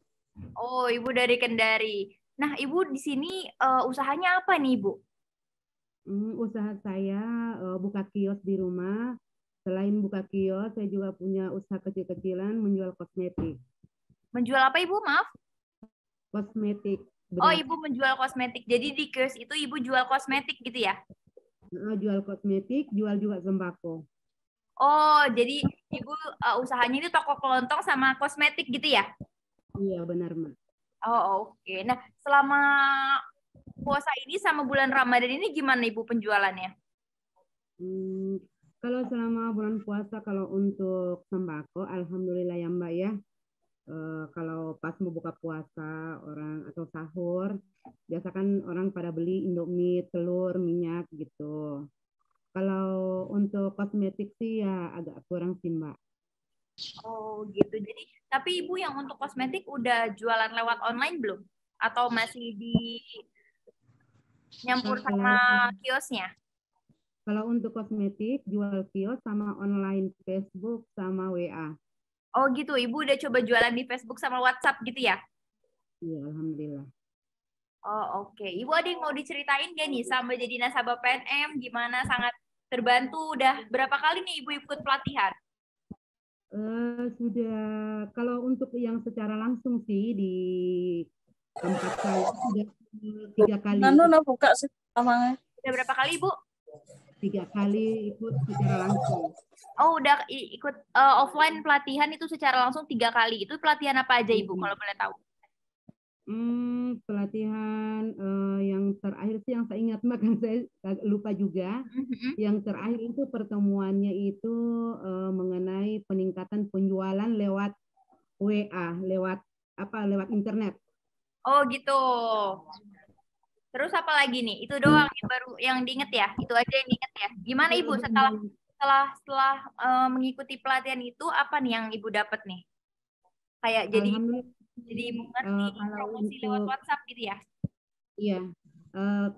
Oh, Ibu dari Kendari. Nah, Ibu di sini usahanya apa nih Ibu? Usaha saya buka kios di rumah. Selain buka kios, saya juga punya usaha kecil-kecilan menjual kosmetik. Menjual apa Ibu? Maaf? Kosmetik. Oh, Ibu menjual kosmetik. Jadi di kios itu Ibu jual kosmetik gitu ya? Jual kosmetik, jual juga sembako. Oh, jadi Ibu usahanya itu toko kelontong sama kosmetik gitu ya? Iya, benar, Mbak. Oh, oke. Nah, selama puasa ini sama bulan Ramadan ini gimana Ibu penjualannya? Kalau selama bulan puasa, kalau untuk sembako, alhamdulillah ya Mbak ya. Kalau pas mau buka puasa orang atau sahur, biasa kan orang pada beli Indomie, telur, minyak gitu. Kalau untuk kosmetik sih ya agak kurang sih Mbak. Oh gitu. Jadi tapi Ibu yang untuk kosmetik udah jualan lewat online belum? Atau masih di nyampur sama kiosnya? Kalau untuk kosmetik jual kios sama online, Facebook sama WA. Oh gitu, Ibu udah coba jualan di Facebook sama WhatsApp gitu ya? Iya, alhamdulillah. Oh oke. Ibu ada yang mau diceritain gak nih sama jadi nasabah PNM? Gimana sangat terbantu? Udah berapa kali nih Ibu ikut pelatihan? Sudah, kalau untuk yang secara langsung sih di tempat saya sudah 3 kali. Buka sih namanya. Udah berapa kali Ibu? 3 kali ikut secara langsung. Oh, udah ikut offline pelatihan itu secara langsung 3 kali. Itu pelatihan apa aja Ibu kalau boleh tahu? Pelatihan yang terakhir sih yang saya ingat Mbak, kan saya lupa juga. Yang terakhir itu pertemuannya itu mengenai peningkatan penjualan lewat WA, lewat internet. Oh gitu. Terus apa lagi nih? Itu doang yang baru yang diinget ya? Itu aja yang diinget ya? Gimana Ibu setelah mengikuti pelatihan itu apa nih yang Ibu dapat nih? Kayak jadi mengerti promosi lewat WhatsApp gitu ya? Iya.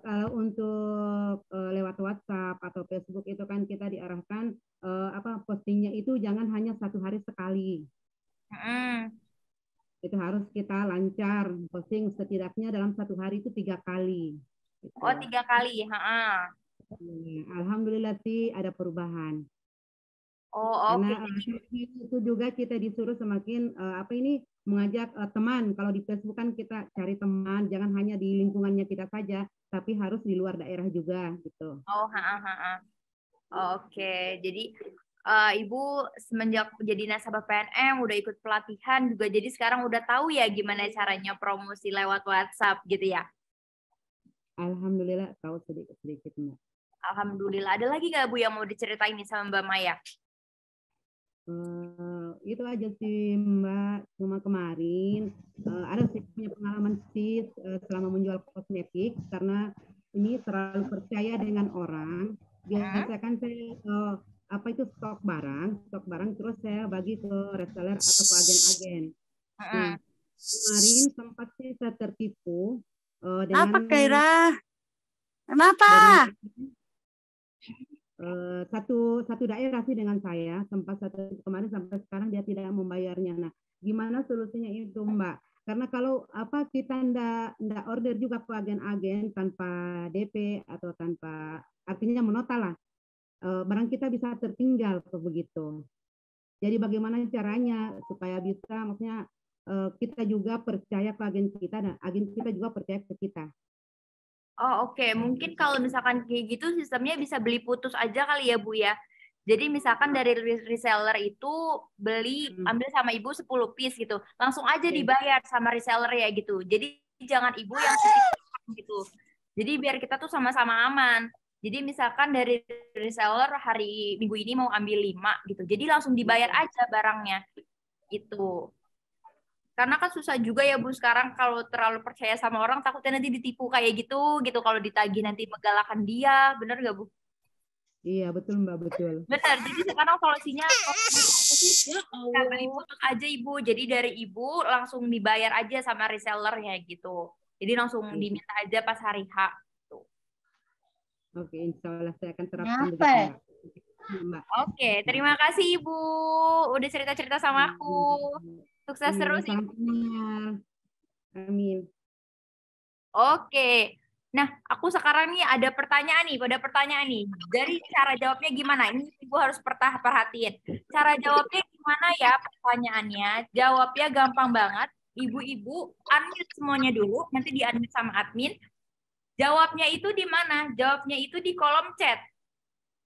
Kalau untuk lewat WhatsApp atau Facebook itu kan kita diarahkan postingnya itu jangan hanya 1 hari sekali. Itu harus kita lancar posting setidaknya dalam 1 hari itu 3 kali. Gitu. Oh 3 kali, Alhamdulillah sih ada perubahan. Karena itu juga kita disuruh semakin mengajak teman. Kalau di Facebook kan kita cari teman, jangan hanya di lingkungannya kita saja, tapi harus di luar daerah juga gitu. Oke, jadi Ibu semenjak jadi nasabah PNM udah ikut pelatihan juga, jadi sekarang udah tahu ya gimana caranya promosi lewat WhatsApp gitu ya? Alhamdulillah tahu sedikit-sedikit Mbak. Alhamdulillah. Ada lagi nggak Bu yang mau diceritain nih sama Mbak Maya? Itu aja sih Mbak, cuma kemarin ada sih punya pengalaman sih selama menjual kosmetik, karena ini terlalu percaya dengan orang. Biasa kan saya stok barang terus saya bagi ke reseller atau ke agen-agen. Nah, kemarin sempat sih saya tertipu dengan apa Kaira? Kenapa? Satu daerah sih dengan saya kemarin sampai sekarang dia tidak membayarnya. Nah, gimana solusinya itu Mbak? Karena kalau kita ndak order juga ke agen-agen tanpa DP atau tanpa artinya menota lah, barang kita bisa tertinggal begitu. Jadi bagaimana caranya supaya bisa maksudnya kita juga percaya ke agen kita dan agen kita juga percaya ke kita. Oh oke. Mungkin kalau misalkan kayak gitu sistemnya bisa beli putus aja kali ya Bu ya. Jadi misalkan dari reseller itu ambil sama Ibu 10 piece gitu. Langsung aja dibayar sama reseller ya gitu. Jadi jangan Ibu yang gitu. Jadi biar kita tuh sama-sama aman. Jadi misalkan dari reseller hari Minggu ini mau ambil 5 gitu. Jadi langsung dibayar aja barangnya gitu. Karena kan susah juga ya Bu sekarang kalau terlalu percaya sama orang, takutnya nanti ditipu kayak gitu kalau ditagih nanti menggalakkan dia. Bener nggak Bu? Iya betul Mbak, betul. Benar. Jadi sekarang solusinya ya beli putus aja Ibu. Jadi dari Ibu langsung dibayar aja sama resellernya gitu. Jadi langsung diminta aja pas hari H. Gitu. Oke, insya Allah saya akan terapkan begitu Mbak. Oke, terima kasih Ibu udah cerita-cerita sama aku. Sukses terus Ibu. Amin. Oke. Nah, aku sekarang nih ada pertanyaan nih. Dari cara jawabnya gimana? Ini Ibu harus perhatiin. Cara jawabnya gimana ya pertanyaannya? Jawabnya gampang banget. Ibu-ibu unmute semuanya dulu, nanti di-unmute sama admin. Jawabnya itu di mana? Jawabnya itu di kolom chat.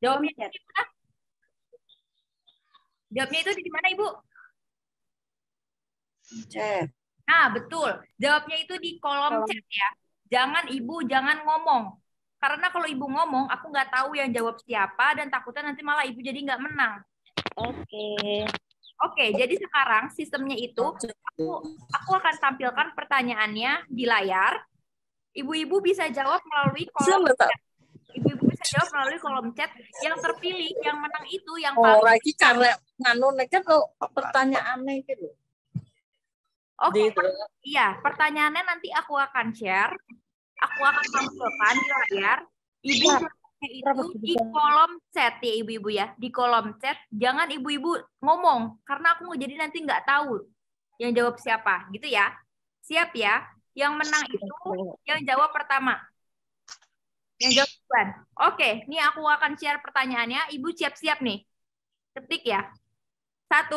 Jawabnya itu di mana? Jawabnya itu di mana, Ibu? Chat. Nah, betul. Jawabnya itu di kolom chat ya. Jangan ngomong. Karena kalau Ibu ngomong, aku nggak tahu yang jawab siapa, dan takutnya nanti malah Ibu jadi nggak menang. Oke, jadi sekarang sistemnya itu, aku akan tampilkan pertanyaannya di layar. Ibu-ibu bisa jawab melalui kolom chat. Ibu-ibu bisa jawab melalui kolom chat. Yang terpilih, yang menang itu yang paling... lagi karena kan pertanyaannya gitu. Oke, iya. Pertanyaannya nanti aku akan share. Aku akan tampilkan di layar. Ibu itu di kolom chat ya ibu-ibu ya. Di kolom chat. Jangan ibu-ibu ngomong. Karena aku jadi nanti nggak tahu yang jawab siapa. Gitu ya. Siap ya. Yang menang itu yang jawab pertama. Yang jawab duluan. Oke, ini aku akan share pertanyaannya. Ibu siap-siap nih. Ketik ya. 1,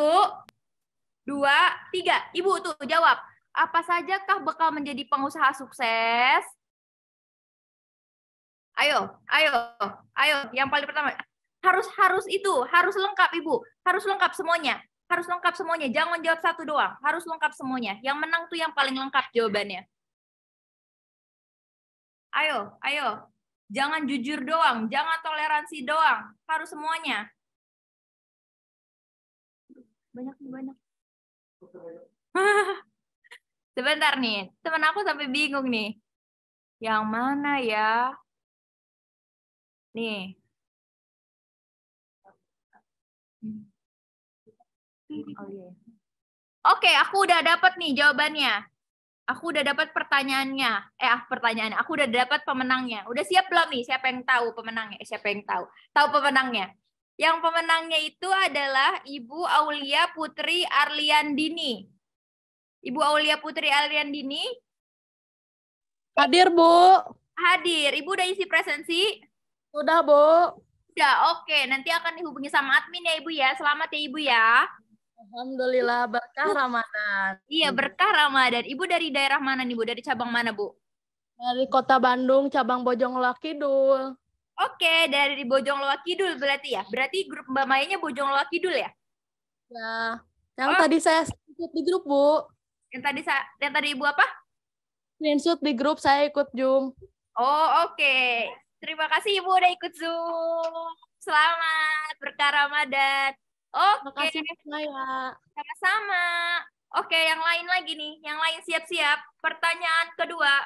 2, 3. Ibu tuh jawab. Apa sajakah bekal menjadi pengusaha sukses? Ayo. Yang paling pertama. Harus lengkap Ibu. Harus lengkap semuanya. Jangan jawab satu doang. Harus lengkap semuanya. Yang menang tuh yang paling lengkap jawabannya. Ayo. Jangan jujur doang. Jangan toleransi doang. Harus semuanya. Banyak. Sebentar nih, teman aku sampai bingung nih. Yang mana ya? Nih. Oke, aku udah dapat nih jawabannya. Aku udah dapat pertanyaannya. Pertanyaannya. Aku udah dapat pemenangnya. Udah siap belum nih? Siapa yang tahu pemenangnya? Siapa yang tahu? Tahu pemenangnya? Yang pemenangnya itu adalah Ibu Aulia Putri Arliandini. Ibu Aulia Putri Arliandini. Hadir, Bu. Hadir. Ibu udah isi presensi? Sudah, Bu. Udah, oke. Nanti akan dihubungi sama admin ya, Ibu ya. Selamat ya, Ibu ya. Alhamdulillah, berkah Ramadan. Iya, berkah Ramadan. Ibu dari daerah mana nih, Bu? Dari cabang mana, Bu? Dari Kota Bandung, cabang Bojongloa Kidul. Oke, dari Bojongloa Kidul berarti ya? Berarti grup Mbak Mayanya Bojongloa Kidul ya? Ya, yang tadi saya ikut di grup, Bu. Yang tadi Ibu apa? Screenshot di grup, saya ikut Zoom. Oh, oke. Terima kasih Ibu udah ikut Zoom. Selamat berkah Ramadan. Oke. Terima kasih, Maya. Sama-sama. Oke, yang lain lagi nih. Yang lain siap-siap. Pertanyaan kedua.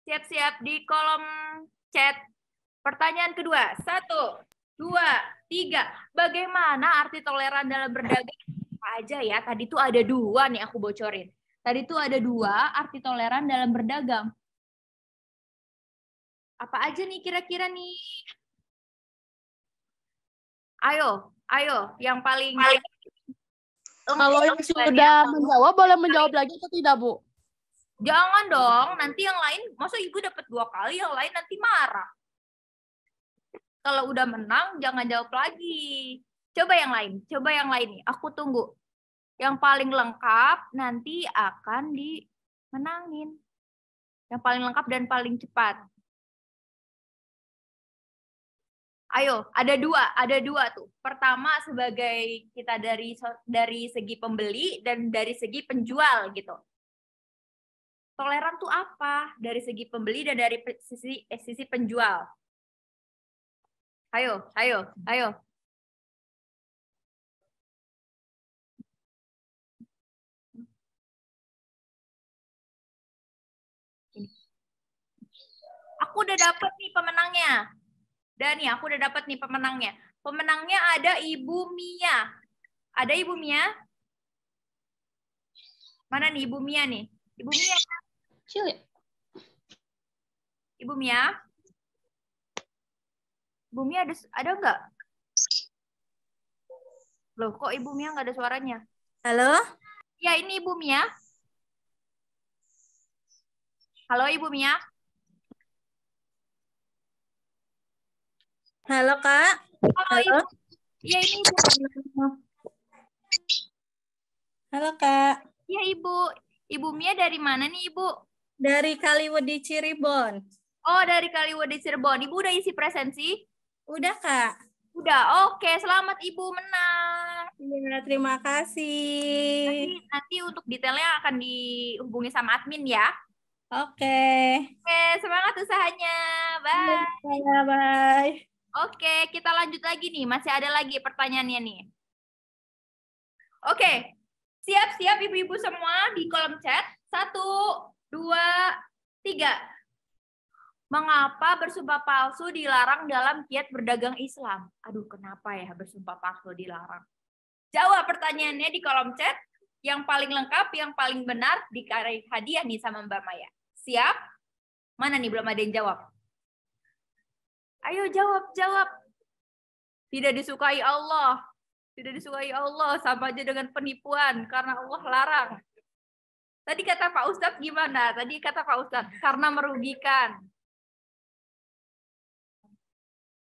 Siap-siap di kolom chat. Pertanyaan kedua. 1, 2, 3. Bagaimana arti toleran dalam berdagang? Apa aja ya? Tadi tuh ada 2 nih aku bocorin. Tadi tuh ada 2 arti toleran dalam berdagang. Apa aja nih kira-kira nih? Ayo, yang paling kalau yang sudah menjawab, boleh menjawab lagi atau tidak, Bu? Jangan dong, nanti yang lain, masa Ibu dapat 2 kali, yang lain nanti marah. Kalau udah menang, jangan jawab lagi. Coba yang lain nih, aku tunggu. Yang paling lengkap nanti akan dimenangin. Yang paling lengkap dan paling cepat. Ayo, ada dua tuh. Pertama sebagai kita dari segi pembeli dan dari segi penjual gitu. Toleran tuh apa? Dari segi pembeli dan dari sisi penjual. Ayo. Aku udah dapet nih pemenangnya. Aku udah dapat nih pemenangnya. Pemenangnya ada Ibu Mia. Ada Ibu Mia? Mana nih Ibu Mia nih? Ibu Mia. Ibu Mia? Ibu Mia ada nggak? Loh, kok Ibu Mia nggak ada suaranya? Halo? Ya, ini Ibu Mia. Halo Ibu Mia. Halo, Kak. Halo. Iya, ini Ibu. Halo, Kak. Iya, Ibu. Ibu Mia dari mana nih, Ibu? Dari Kaliwedi Cirebon. Oh, dari Kaliwedi Cirebon. Ibu udah isi presensi? Udah, Kak. Udah, oke. Selamat Ibu menang. Ya, terima kasih. Nanti untuk detailnya akan dihubungi sama admin ya. Oke. Oke, semangat usahanya. Bye. Bye. Oke, kita lanjut lagi nih. Masih ada lagi pertanyaannya nih. Oke, siap-siap ibu-ibu semua di kolom chat. 1, 2, 3. Mengapa bersumpah palsu dilarang dalam kiat berdagang Islam? Aduh, kenapa ya bersumpah palsu dilarang? Jawab pertanyaannya di kolom chat. Yang paling lengkap, yang paling benar dikasih hadiah nih sama Mbak Maya. Siap? Mana nih belum ada yang jawab? Ayo jawab. Tidak disukai Allah. Tidak disukai Allah, sama aja dengan penipuan karena Allah larang. Tadi kata Pak Ustadz gimana? Tadi kata Pak Ustadz karena merugikan.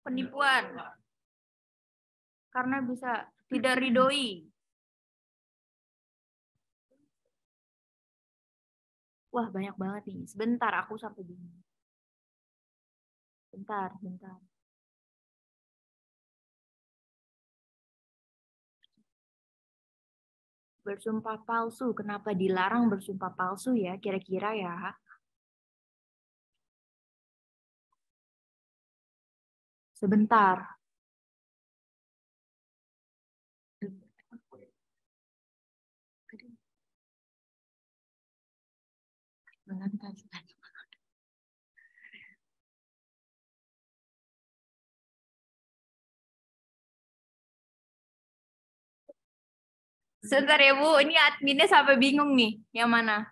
Penipuan. Karena bisa tidak ridhoi. Wah, banyak banget nih. Sebentar, aku sampai bingung. Bentar. Bersumpah palsu. Kenapa dilarang bersumpah palsu ya? Kira-kira ya. Sebentar. Sebentar ya Bu, ini adminnya sampai bingung nih. Yang mana?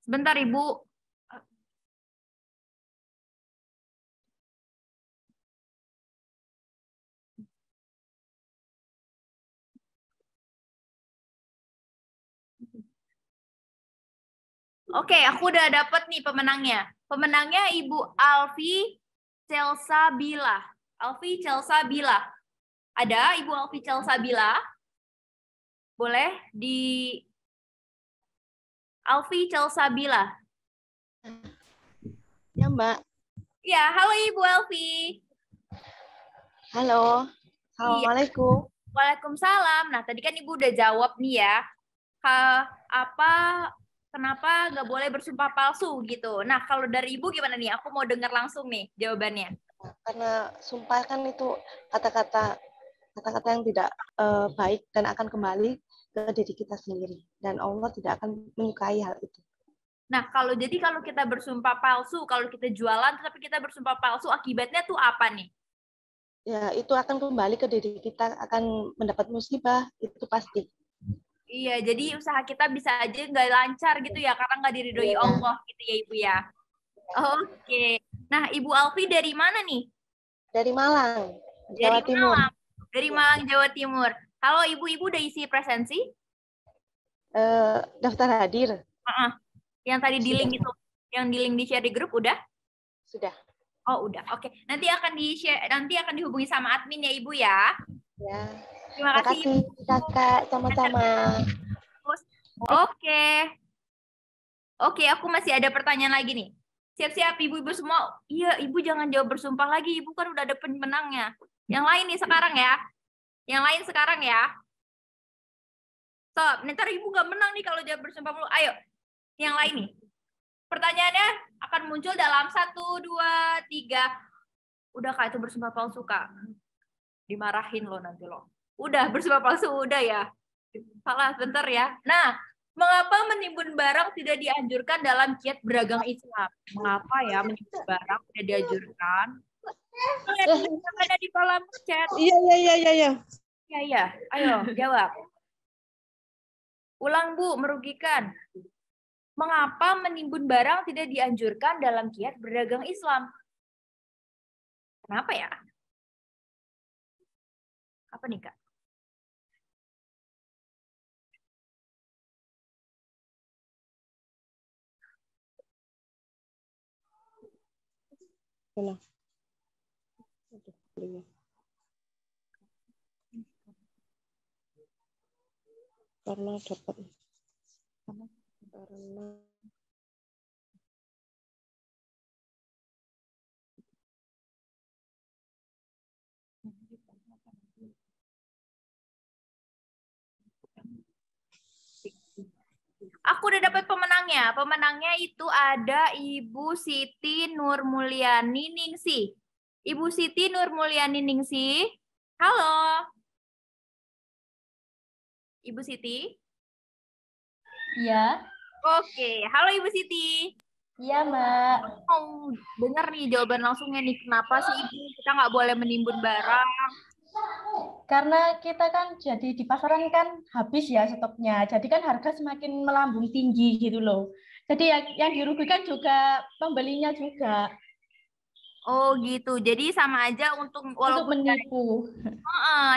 Sebentar, Ibu. Oke, aku udah dapet nih pemenangnya. Pemenangnya Ibu Alfi Celsabila. Alfi Celsabila. Ada Ibu Alfi Celsabila? Boleh di Alfi Celsabila. Ya, Mbak. Ya, halo Ibu Alfi. Halo. Assalamualaikum. Waalaikumsalam. Nah, tadi kan Ibu udah jawab nih ya. Kenapa nggak boleh bersumpah palsu gitu. Nah, kalau dari Ibu gimana nih? Aku mau dengar langsung nih jawabannya. Karena sumpah kan itu kata-kata yang tidak baik dan akan kembali ke diri kita sendiri. Dan Allah tidak akan menyukai hal itu. Nah, kalau kita bersumpah palsu, kalau kita jualan tapi kita bersumpah palsu, akibatnya tuh apa nih? Ya, itu akan kembali ke diri kita, akan mendapat musibah, itu pasti. Iya, jadi usaha kita bisa aja nggak lancar gitu ya, karena nggak diridhoi Allah gitu ya Ibu ya. Oke. Nah, Ibu Alfi dari mana nih? Dari Malang, Jawa Timur. Dari Malang, Jawa Timur. Halo Ibu udah isi presensi? Daftar hadir. Yang tadi di link itu, yang di link di share di grup udah? Sudah. Oh, udah. Oke. Nanti akan dihubungi sama admin ya Ibu ya. Ya. Terima kasih Kakak, sama-sama. Oke, aku masih ada pertanyaan lagi nih. Siap-siap Ibu-ibu semua. Iya, Ibu jangan jawab bersumpah lagi. Ibu kan udah ada pemenangnya. Yang lain nih sekarang ya. Yang lain sekarang ya. Stop. Ntar Ibu nggak menang nih kalau jawab bersumpah dulu. Ayo. Yang lain nih. Pertanyaannya akan muncul dalam 1, 2, 3. Udah Kak, itu bersumpah palsu Kak. Dimarahin lo nanti lo. Udah bersumpah palsu, udah ya. Salah, bentar ya. Nah, mengapa menimbun barang tidak dianjurkan dalam kiat beragam Islam? Mengapa ya menimbun barang tidak dianjurkan? Ada di kolom chat. Iya. Ayo, jawab. Ulang, Bu, merugikan. Mengapa menimbun barang tidak dianjurkan dalam kiat berdagang Islam? Kenapa ya? Apa nih, Kak? Karena dapat Aku udah dapat pemenangnya. Pemenangnya itu ada Ibu Siti Nurmulyani Ningsih. Ibu Siti Nurmulyani Ningsih. Halo. Ibu Siti? Iya. Oke. Halo Ibu Siti. Iya, Mbak. Mau dengar nih jawaban langsungnya nih. Kenapa sih Ibu kita nggak boleh menimbun barang? Karena kita kan jadi di pasaran kan habis ya stoknya. Jadi kan harga semakin melambung tinggi gitu loh. Jadi yang dirugikan juga pembelinya juga. Oh gitu. Jadi sama aja untuk menipu.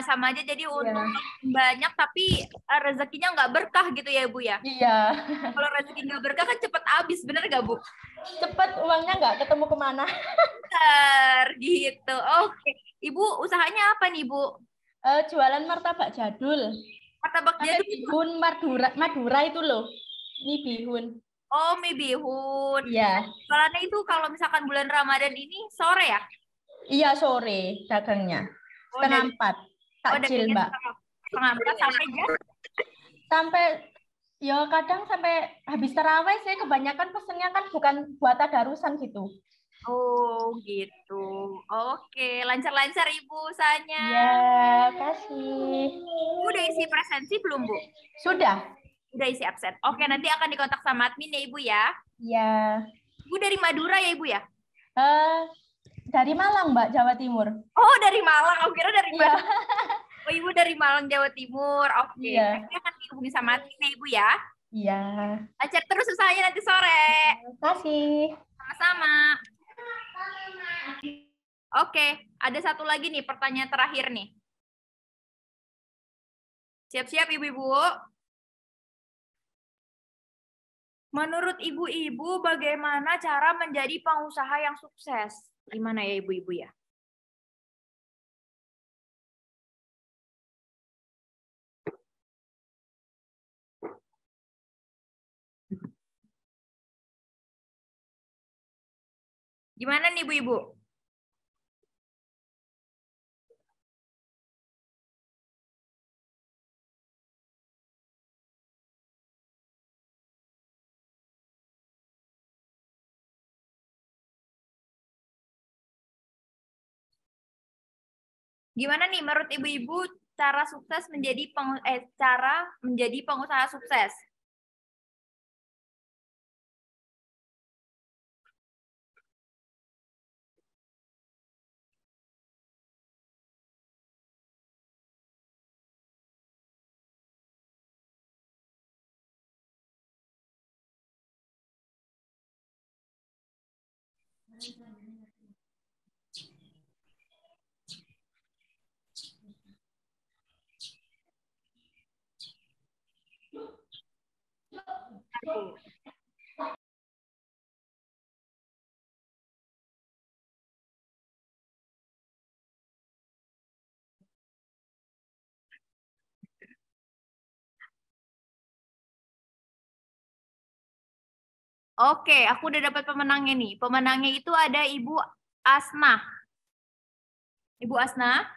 Sama aja jadi untung banyak tapi rezekinya nggak berkah gitu ya Bu ya? Iya. Kalau rezeki nggak berkah kan cepet habis, bener nggak Bu? Cepet uangnya nggak ketemu kemana. Bener gitu. Oke. Ibu usahanya apa nih Bu? Jualan martabak jadul. Martabak jadul. Bihun Madura itu loh. Mie bihun. Oh, mie bihun. Iya. Jualannya itu kalau misalkan bulan Ramadan ini sore ya? Iya, sore dagangnya. Setengah 4. Takjil, Mbak. Setengah 4 sampai jam? Sampai, ya kadang sampai habis tarawih sih. Kebanyakan pesennya kan bukan buat tadarusan gitu. Oh, gitu. Oke, lancar-lancar Ibu usahanya. Ya, kasih. Udah isi presensi belum, Bu? Sudah. Udah isi absen. Oke, nanti akan dikontak sama admin ya Ibu ya. Iya. Ibu dari Madura ya Ibu ya? Dari Malang, Mbak, Jawa Timur. Oh, dari Malang. Aku kira dari Madura. Oh, Ibu dari Malang, Jawa Timur. Oke. Iya. Nanti akan dihubungi sama admin ya Ibu ya. Iya. Lancar terus usahanya nanti sore. Terima kasih. Sama-sama. Oke, ada satu lagi nih pertanyaan terakhir nih. Siap-siap ibu-ibu. Menurut ibu-ibu, bagaimana cara menjadi pengusaha yang sukses? Gimana ya ibu-ibu ya? Gimana nih ibu-ibu? Gimana nih menurut ibu-ibu cara sukses menjadi cara menjadi pengusaha sukses? Oke, aku udah dapat pemenangnya nih. Pemenangnya itu ada Ibu Asna. Ibu Asna?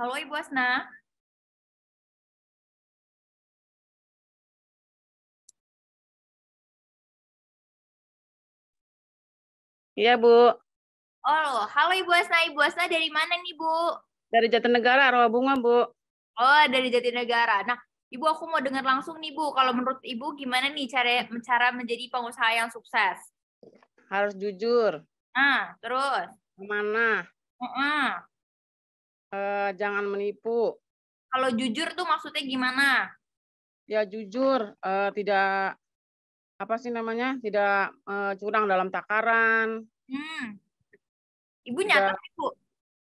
Halo Ibu Asna? Iya, Bu. Oh, halo Ibu Asna. Ibu Asna dari mana nih, Bu? Dari Jatinegara, Rawabunga, Bu. Oh, dari Jatinegara. Nah, Ibu aku mau dengar langsung nih, Bu. Kalau menurut Ibu gimana nih cara menjadi pengusaha yang sukses? Harus jujur. Nah, terus? Amanah. Jangan menipu. Kalau jujur tuh maksudnya gimana? Ya jujur, tidak apa sih namanya, tidak curang dalam takaran. Ibu nyatet, Ibu?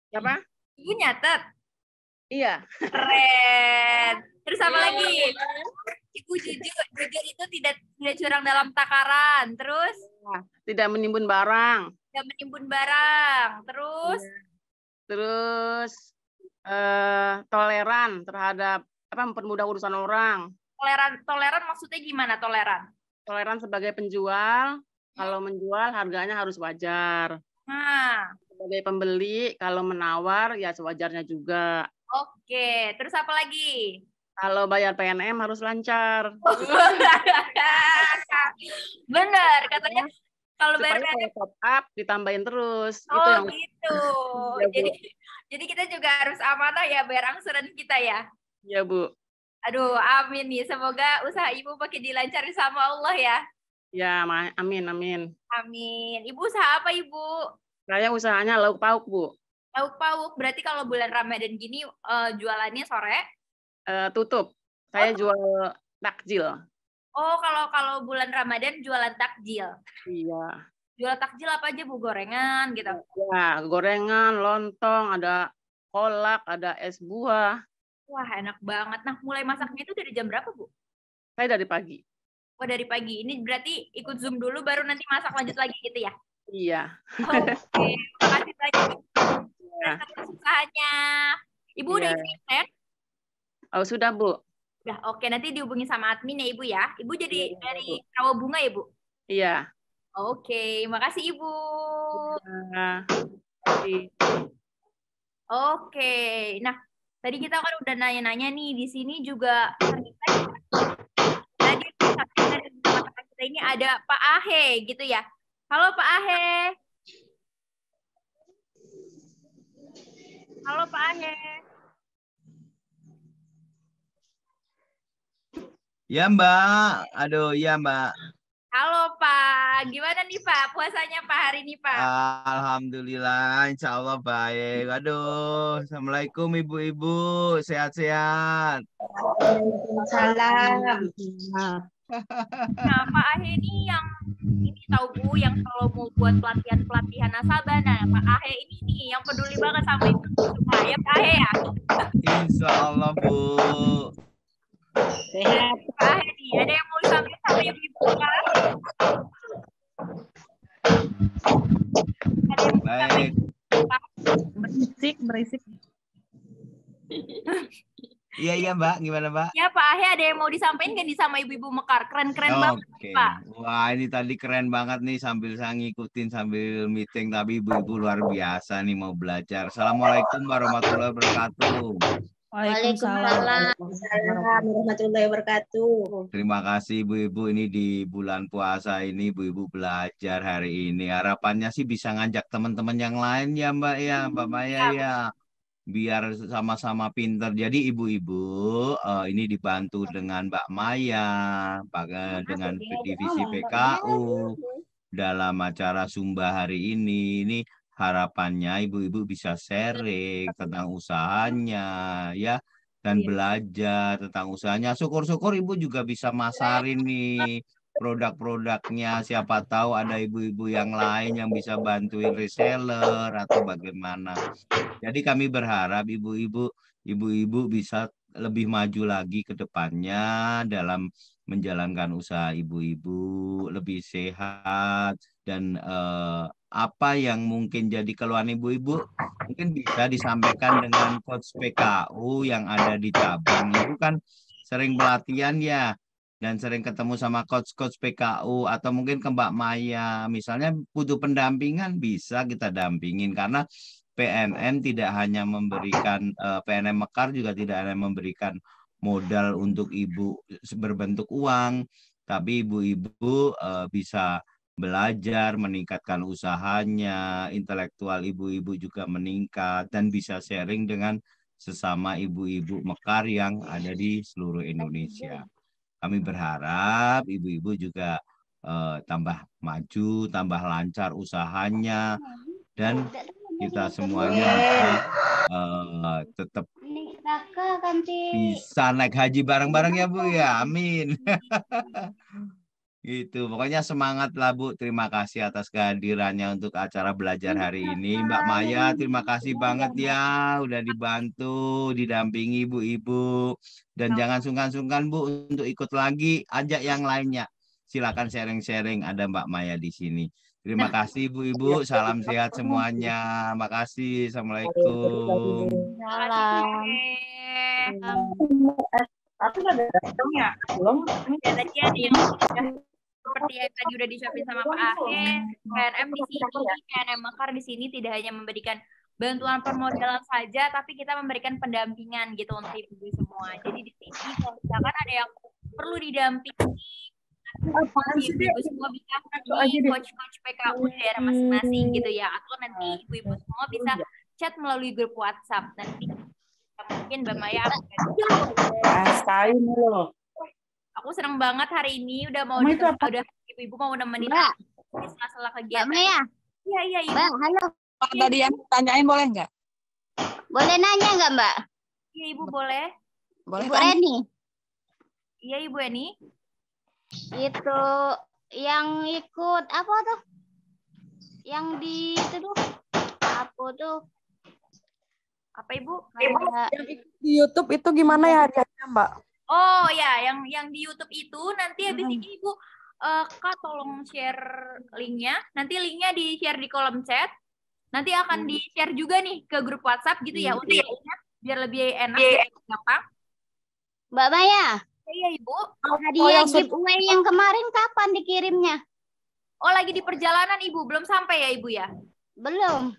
Siapa? Ibu nyatet? Iya. Keren. Terus apa lagi? Ibu jujur itu tidak curang dalam takaran. Terus? Tidak menimbun barang. Tidak menimbun barang. Terus? Terus toleran terhadap mempermudah urusan orang. Toleran maksudnya gimana toleran? Toleran sebagai penjual, kalau menjual harganya harus wajar. Nah. Sebagai pembeli, kalau menawar ya sewajarnya juga. Oke, terus apa lagi? Kalau bayar PNM harus lancar. Bener, katanya kalau bayar PNM top up ditambahin terus. Oh itu yang gitu. Jadi kita juga harus amanah ya bayar angsuran kita ya. Iya, Bu. Aduh, amin nih. Semoga usaha Ibu makin dilancarin sama Allah ya. Ya, amin, amin. Amin. Ibu usaha apa, Ibu? Saya usahanya lauk pauk, Bu. Lauk pauk. Berarti kalau bulan Ramadan gini jualannya sore? Tutup. Saya jual takjil. Oh, kalau bulan Ramadan jualan takjil. Iya. Jual takjil apa aja, Bu? Gorengan gitu? Ya, gorengan, lontong, ada kolak, ada es buah. Wah, enak banget. Nah, mulai masaknya itu dari jam berapa, Bu? Saya dari pagi. Oh, dari pagi. Ini berarti ikut Zoom dulu, baru nanti masak lanjut lagi gitu ya? Iya. Oke, terima kasih banyak atas usahanya. Ibu udah isi ya? Oh, sudah, Bu. Udah, oke. Nanti dihubungi sama admin ya, Ibu ya. Ibu jadi dari Rawabunga ya, Bu? Iya. Oke, makasih Ibu. Oke, nah tadi kita kan udah nanya-nanya nih, di sini juga ternyata tadi kita ini ada Pak Ahe gitu ya. Halo Pak Ahe. Halo Pak Ahe. Ya Mbak, aduh ya Mbak. Halo Pak, gimana nih Pak puasanya Pak hari ini Pak? Alhamdulillah, insya Allah baik. Aduh, Assalamualaikum ibu-ibu, sehat-sehat. Salam. Nah Pak Ahe ini tahu Bu yang kalau mau buat pelatihan nasabah. Nah Pak Ahe ini nih yang peduli banget sama itu semua ya Pak Ahe ya. Insya Allah Bu. Sehat. Pak Ahe nih, ada yang mau disampaikan sama ibu-ibu Pak? Baik. Berisik. Iya Mbak, gimana Mbak? Ya Pak Ahe ada yang mau disampaikan nggak nih sama ibu-ibu Mekar? Keren-keren banget Oke. Pak. Wah ini tadi keren banget nih sambil saya ngikutin sambil meeting, tapi ibu-ibu luar biasa nih mau belajar. Assalamualaikum warahmatullahi wabarakatuh. Waalaikumsalam warahmatullahi wabarakatuh. Terima kasih ibu-ibu, ini di bulan puasa ini ibu-ibu belajar hari ini. Harapannya sih bisa ngajak teman-teman yang lain ya Mbak ya, Mbak Maya ya. Biar sama-sama pinter. Jadi ibu-ibu ini dibantu dengan Mbak Maya, dengan divisi PKU dalam acara Sumba hari ini. Ini harapannya ibu-ibu bisa sharing tentang usahanya ya, dan belajar tentang usahanya. Syukur-syukur ibu juga bisa masarin nih produk-produknya. Siapa tahu ada ibu-ibu yang lain yang bisa bantuin reseller atau bagaimana. Jadi kami berharap ibu-ibu bisa lebih maju lagi ke depannya dalam menjalankan usaha ibu-ibu, lebih sehat, dan apa yang mungkin jadi keluhan ibu-ibu mungkin bisa disampaikan dengan coach PKU yang ada di cabang. Ibu kan sering pelatihan ya, dan sering ketemu sama coach-coach PKU, atau mungkin ke Mbak Maya. Misalnya butuh pendampingan, bisa kita dampingin. Karena PNM tidak hanya memberikan, PNM Mekar juga tidak hanya memberikan modal untuk ibu berbentuk uang, tapi ibu-ibu bisa belajar, meningkatkan usahanya, intelektual ibu-ibu juga meningkat, dan bisa sharing dengan sesama ibu-ibu Mekar yang ada di seluruh Indonesia. Kami berharap ibu-ibu juga tambah maju, tambah lancar usahanya, dan kita semuanya tetap bisa naik haji bareng-bareng ya Bu ya. Amin. Gitu. Pokoknya semangat lah Bu. Terima kasih atas kehadirannya untuk acara belajar hari ini. Mbak Maya, terima kasih banget ya udah dibantu, didampingi ibu-ibu. Dan jangan sungkan-sungkan Bu untuk ikut lagi, ajak yang lainnya. Silakan sharing-sharing, ada Mbak Maya di sini. Terima kasih ibu-ibu, salam sehat semuanya. Makasih. Assalamualaikum. Salam. Aku udah datang ya? Belum. Ya tadi ada yang seperti yang tadi udah disuapin sama Pak Ahe, PNM di sini, PNM Mekar di sini tidak hanya memberikan bantuan permodalan saja, tapi kita memberikan pendampingan gitu untuk ibu semua. Jadi di sini kalau misalkan ada yang perlu didampingi, ibu-ibu semua bisa di coach-coach PKU di daerah masing-masing gitu ya, atau nanti ibu-ibu semua bisa chat melalui grup WhatsApp. Nanti mungkin Mbak Maya aku senang banget hari ini udah mau udah ibu-ibu mau nemenin aku di sela-sela kegiatan. Mbak Maya. Iya iya. Mbak, halo. Tadi yang tanyain boleh nggak? Boleh nanya nggak Mbak? Iya Ibu boleh. Boleh. Ibu Reni. Iya Ibu Eni. Itu yang ikut apa tuh? Yang di itu tuh apa tuh? Apa Ibu? Yang di YouTube itu gimana ya harganya Mbak? Oh ya, yang di YouTube itu nanti habis ini Ibu Kak tolong share linknya. Nanti linknya di share di kolom chat. Nanti akan di share juga nih ke grup WhatsApp gitu ya untuk biar lebih enak gampang. Mbak Maya. Iya Ibu. Hadiah giveaway yang kemarin kapan dikirimnya? Oh lagi di perjalanan Ibu, belum sampai ya Ibu ya? Belum.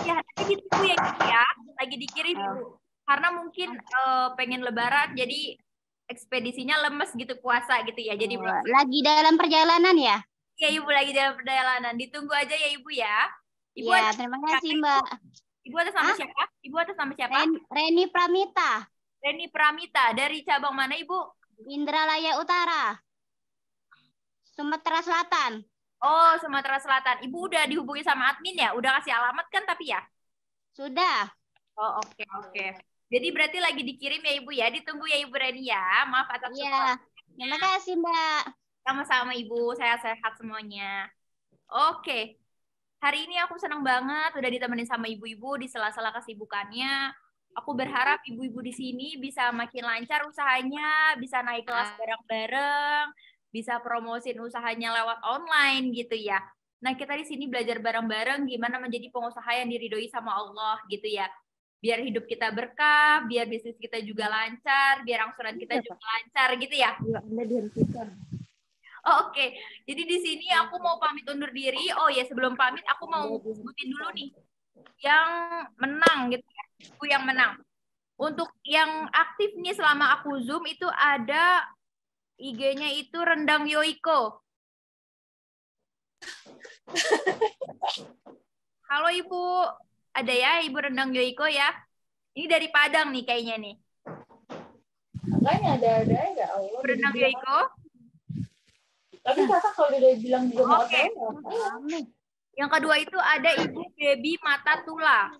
Ya nanti ditunggu ya Ibu ya. Lagi dikirim Ibu. Karena mungkin pengen lebaran jadi ekspedisinya lemes gitu puasa gitu ya. Jadi belum. Lagi dalam perjalanan ya? Iya Ibu lagi dalam perjalanan. Ditunggu aja ya Ibu ya. Ibu ya, terima kasih Mbak. Ibu atas nama siapa? Ibu atas nama siapa? Reni Pramita. Reni Pramita dari cabang mana Ibu? Indralaya Utara. Sumatera Selatan. Oh, Sumatera Selatan. Ibu udah dihubungi sama admin ya? Udah kasih alamat kan tapi ya? Sudah. Oh, oke, oke. Jadi berarti lagi dikirim ya Ibu ya? Ditunggu ya Ibu Reni ya. Maaf atas Iya. Terima kasih, Mbak. Sama-sama Ibu, saya sehat semuanya. Oke. Hari ini aku senang banget udah ditemenin sama ibu-ibu di sela-sela kesibukannya. Aku berharap ibu-ibu di sini bisa makin lancar usahanya, bisa naik kelas bareng-bareng, bisa promosin usahanya lewat online gitu ya. Nah, kita di sini belajar bareng-bareng gimana menjadi pengusaha yang diridhoi sama Allah gitu ya. Biar hidup kita berkah, biar bisnis kita juga lancar, biar angsuran kita juga lancar gitu ya. Anda dihentikan. Oh, oke. Jadi di sini aku mau pamit undur diri. Oh ya, sebelum pamit aku mau sebutin dulu nih yang menang gitu ya. Ibu yang menang. Untuk yang aktif nih selama aku Zoom itu ada IG-nya itu Rendang Yoiko. Halo Ibu, ada ya Ibu Rendang Yoiko ya? Ini dari Padang nih kayaknya nih. Makanya ada ya Allah. Rendang Yoiko. Tapi kakak kalau dia bilang juga mau Oke. Yang kedua itu ada Ibu Baby Mata Tula.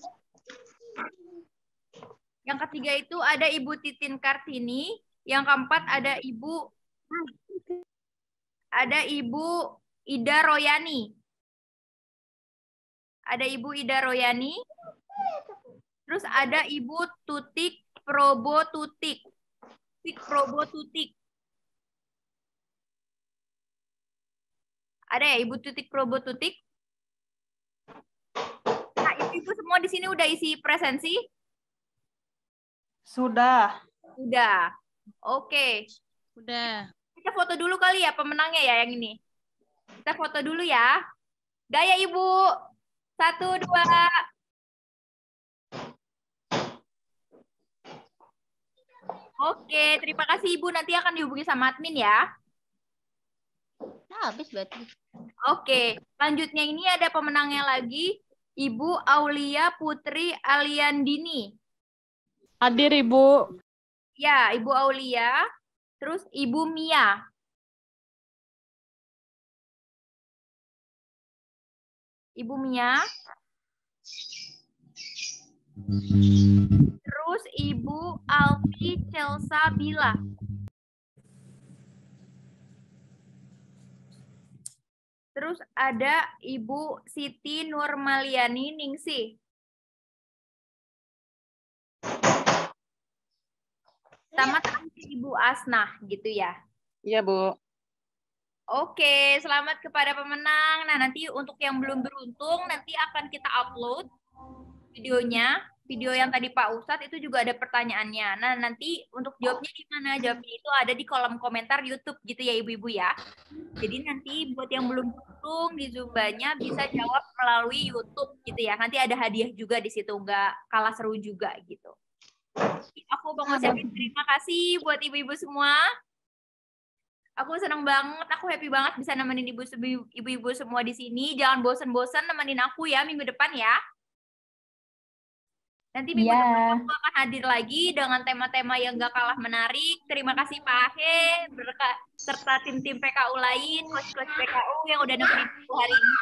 Yang ketiga itu ada Ibu Titin Kartini. Yang keempat ada Ibu Ida Royani. Ada Ibu Ida Royani. Terus ada Ibu Tutik Probo Tutik. Tutik Probo Tutik. Ada ya Ibu Tutik Probo Tutik? Nah, ibu-ibu semua di sini udah isi presensi? Sudah. Udah. Oke. Udah. Kita foto dulu kali ya pemenangnya ya yang ini. Kita foto dulu ya. Gaya Ibu. 1, 2. Oke, terima kasih Ibu. Nanti akan dihubungi sama admin ya. Nah, habis berarti. Oke, selanjutnya ini ada pemenangnya lagi. Ibu Aulia Putri Aliandini. Hadir Ibu. Ya, Ibu Aulia. Terus Ibu Mia. Ibu Mia. Terus Ibu Alfi Celsa Bila. Terus ada Ibu Siti Nurmaliani Ningsih. Sama Ibu Asnah gitu ya. Iya, Bu. Oke, selamat kepada pemenang. Nah, nanti untuk yang belum beruntung, nanti akan kita upload videonya. Video yang tadi Pak Ustadz itu juga ada pertanyaannya. Nah, nanti untuk jawabnya di mana? Jawabnya itu ada di kolom komentar YouTube gitu ya, Ibu-Ibu ya. Jadi nanti buat yang belum beruntung di Zumba-nya bisa jawab melalui YouTube gitu ya. Nanti ada hadiah juga di situ, nggak kalah seru juga gitu. Aku mau ngucapin terima kasih buat ibu-ibu semua. Aku senang banget, aku happy banget bisa nemenin ibu-ibu semua di sini. Jangan bosan-bosan nemenin aku ya minggu depan ya. Nanti minggu depan aku akan hadir lagi dengan tema-tema yang gak kalah menarik. Terima kasih Pak Ahe, serta tim-tim PKU lain, coach-coach PKU yang udah nemenin aku hari ini.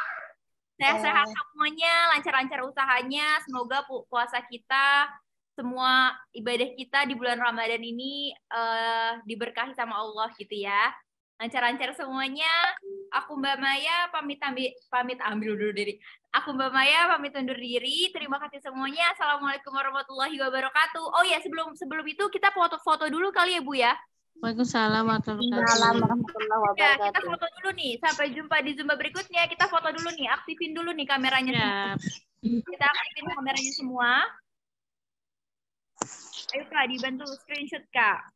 Saya sehat semuanya, lancar-lancar usahanya. Semoga puasa kita, semua ibadah kita di bulan Ramadan ini diberkahi sama Allah gitu ya. Lancar-lancar semuanya. Aku Mbak Maya pamit ambil dulu diri. Aku Mbak Maya pamit undur diri. Terima kasih semuanya. Assalamualaikum warahmatullahi wabarakatuh. Oh ya, sebelum itu kita foto-foto dulu kali ya Bu ya. Waalaikumsalam warahmatullahi wabarakatuh. Ya, kita foto dulu nih. Sampai jumpa di Zumba berikutnya. Kita foto dulu nih. Aktifin dulu nih kameranya semua. Kita aktifin kameranya semua. Ayo Kak, dibantu screenshot Kak.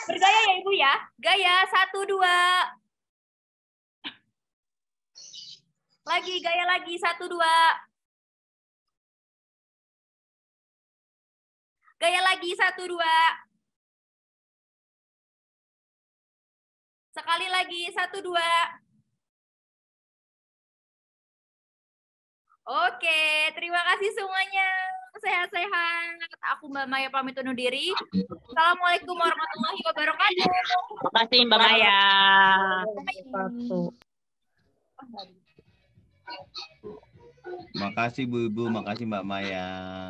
Bergaya ya Ibu ya. Gaya 1, 2. Lagi, gaya lagi. 1, 2. Gaya lagi. 1, 2. Sekali lagi. 1, 2. Oke, terima kasih semuanya. sehat-sehat. Aku Mbak Maya pamit undur diri. Assalamualaikum warahmatullahi wabarakatuh. Makasih Mbak Maya. Makasih Bu Ibu, makasih Mbak Maya.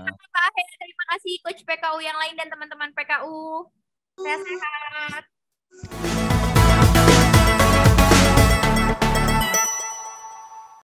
Pak Aher, terima kasih Coach PKU yang lain dan teman-teman PKU. Sehat-sehat.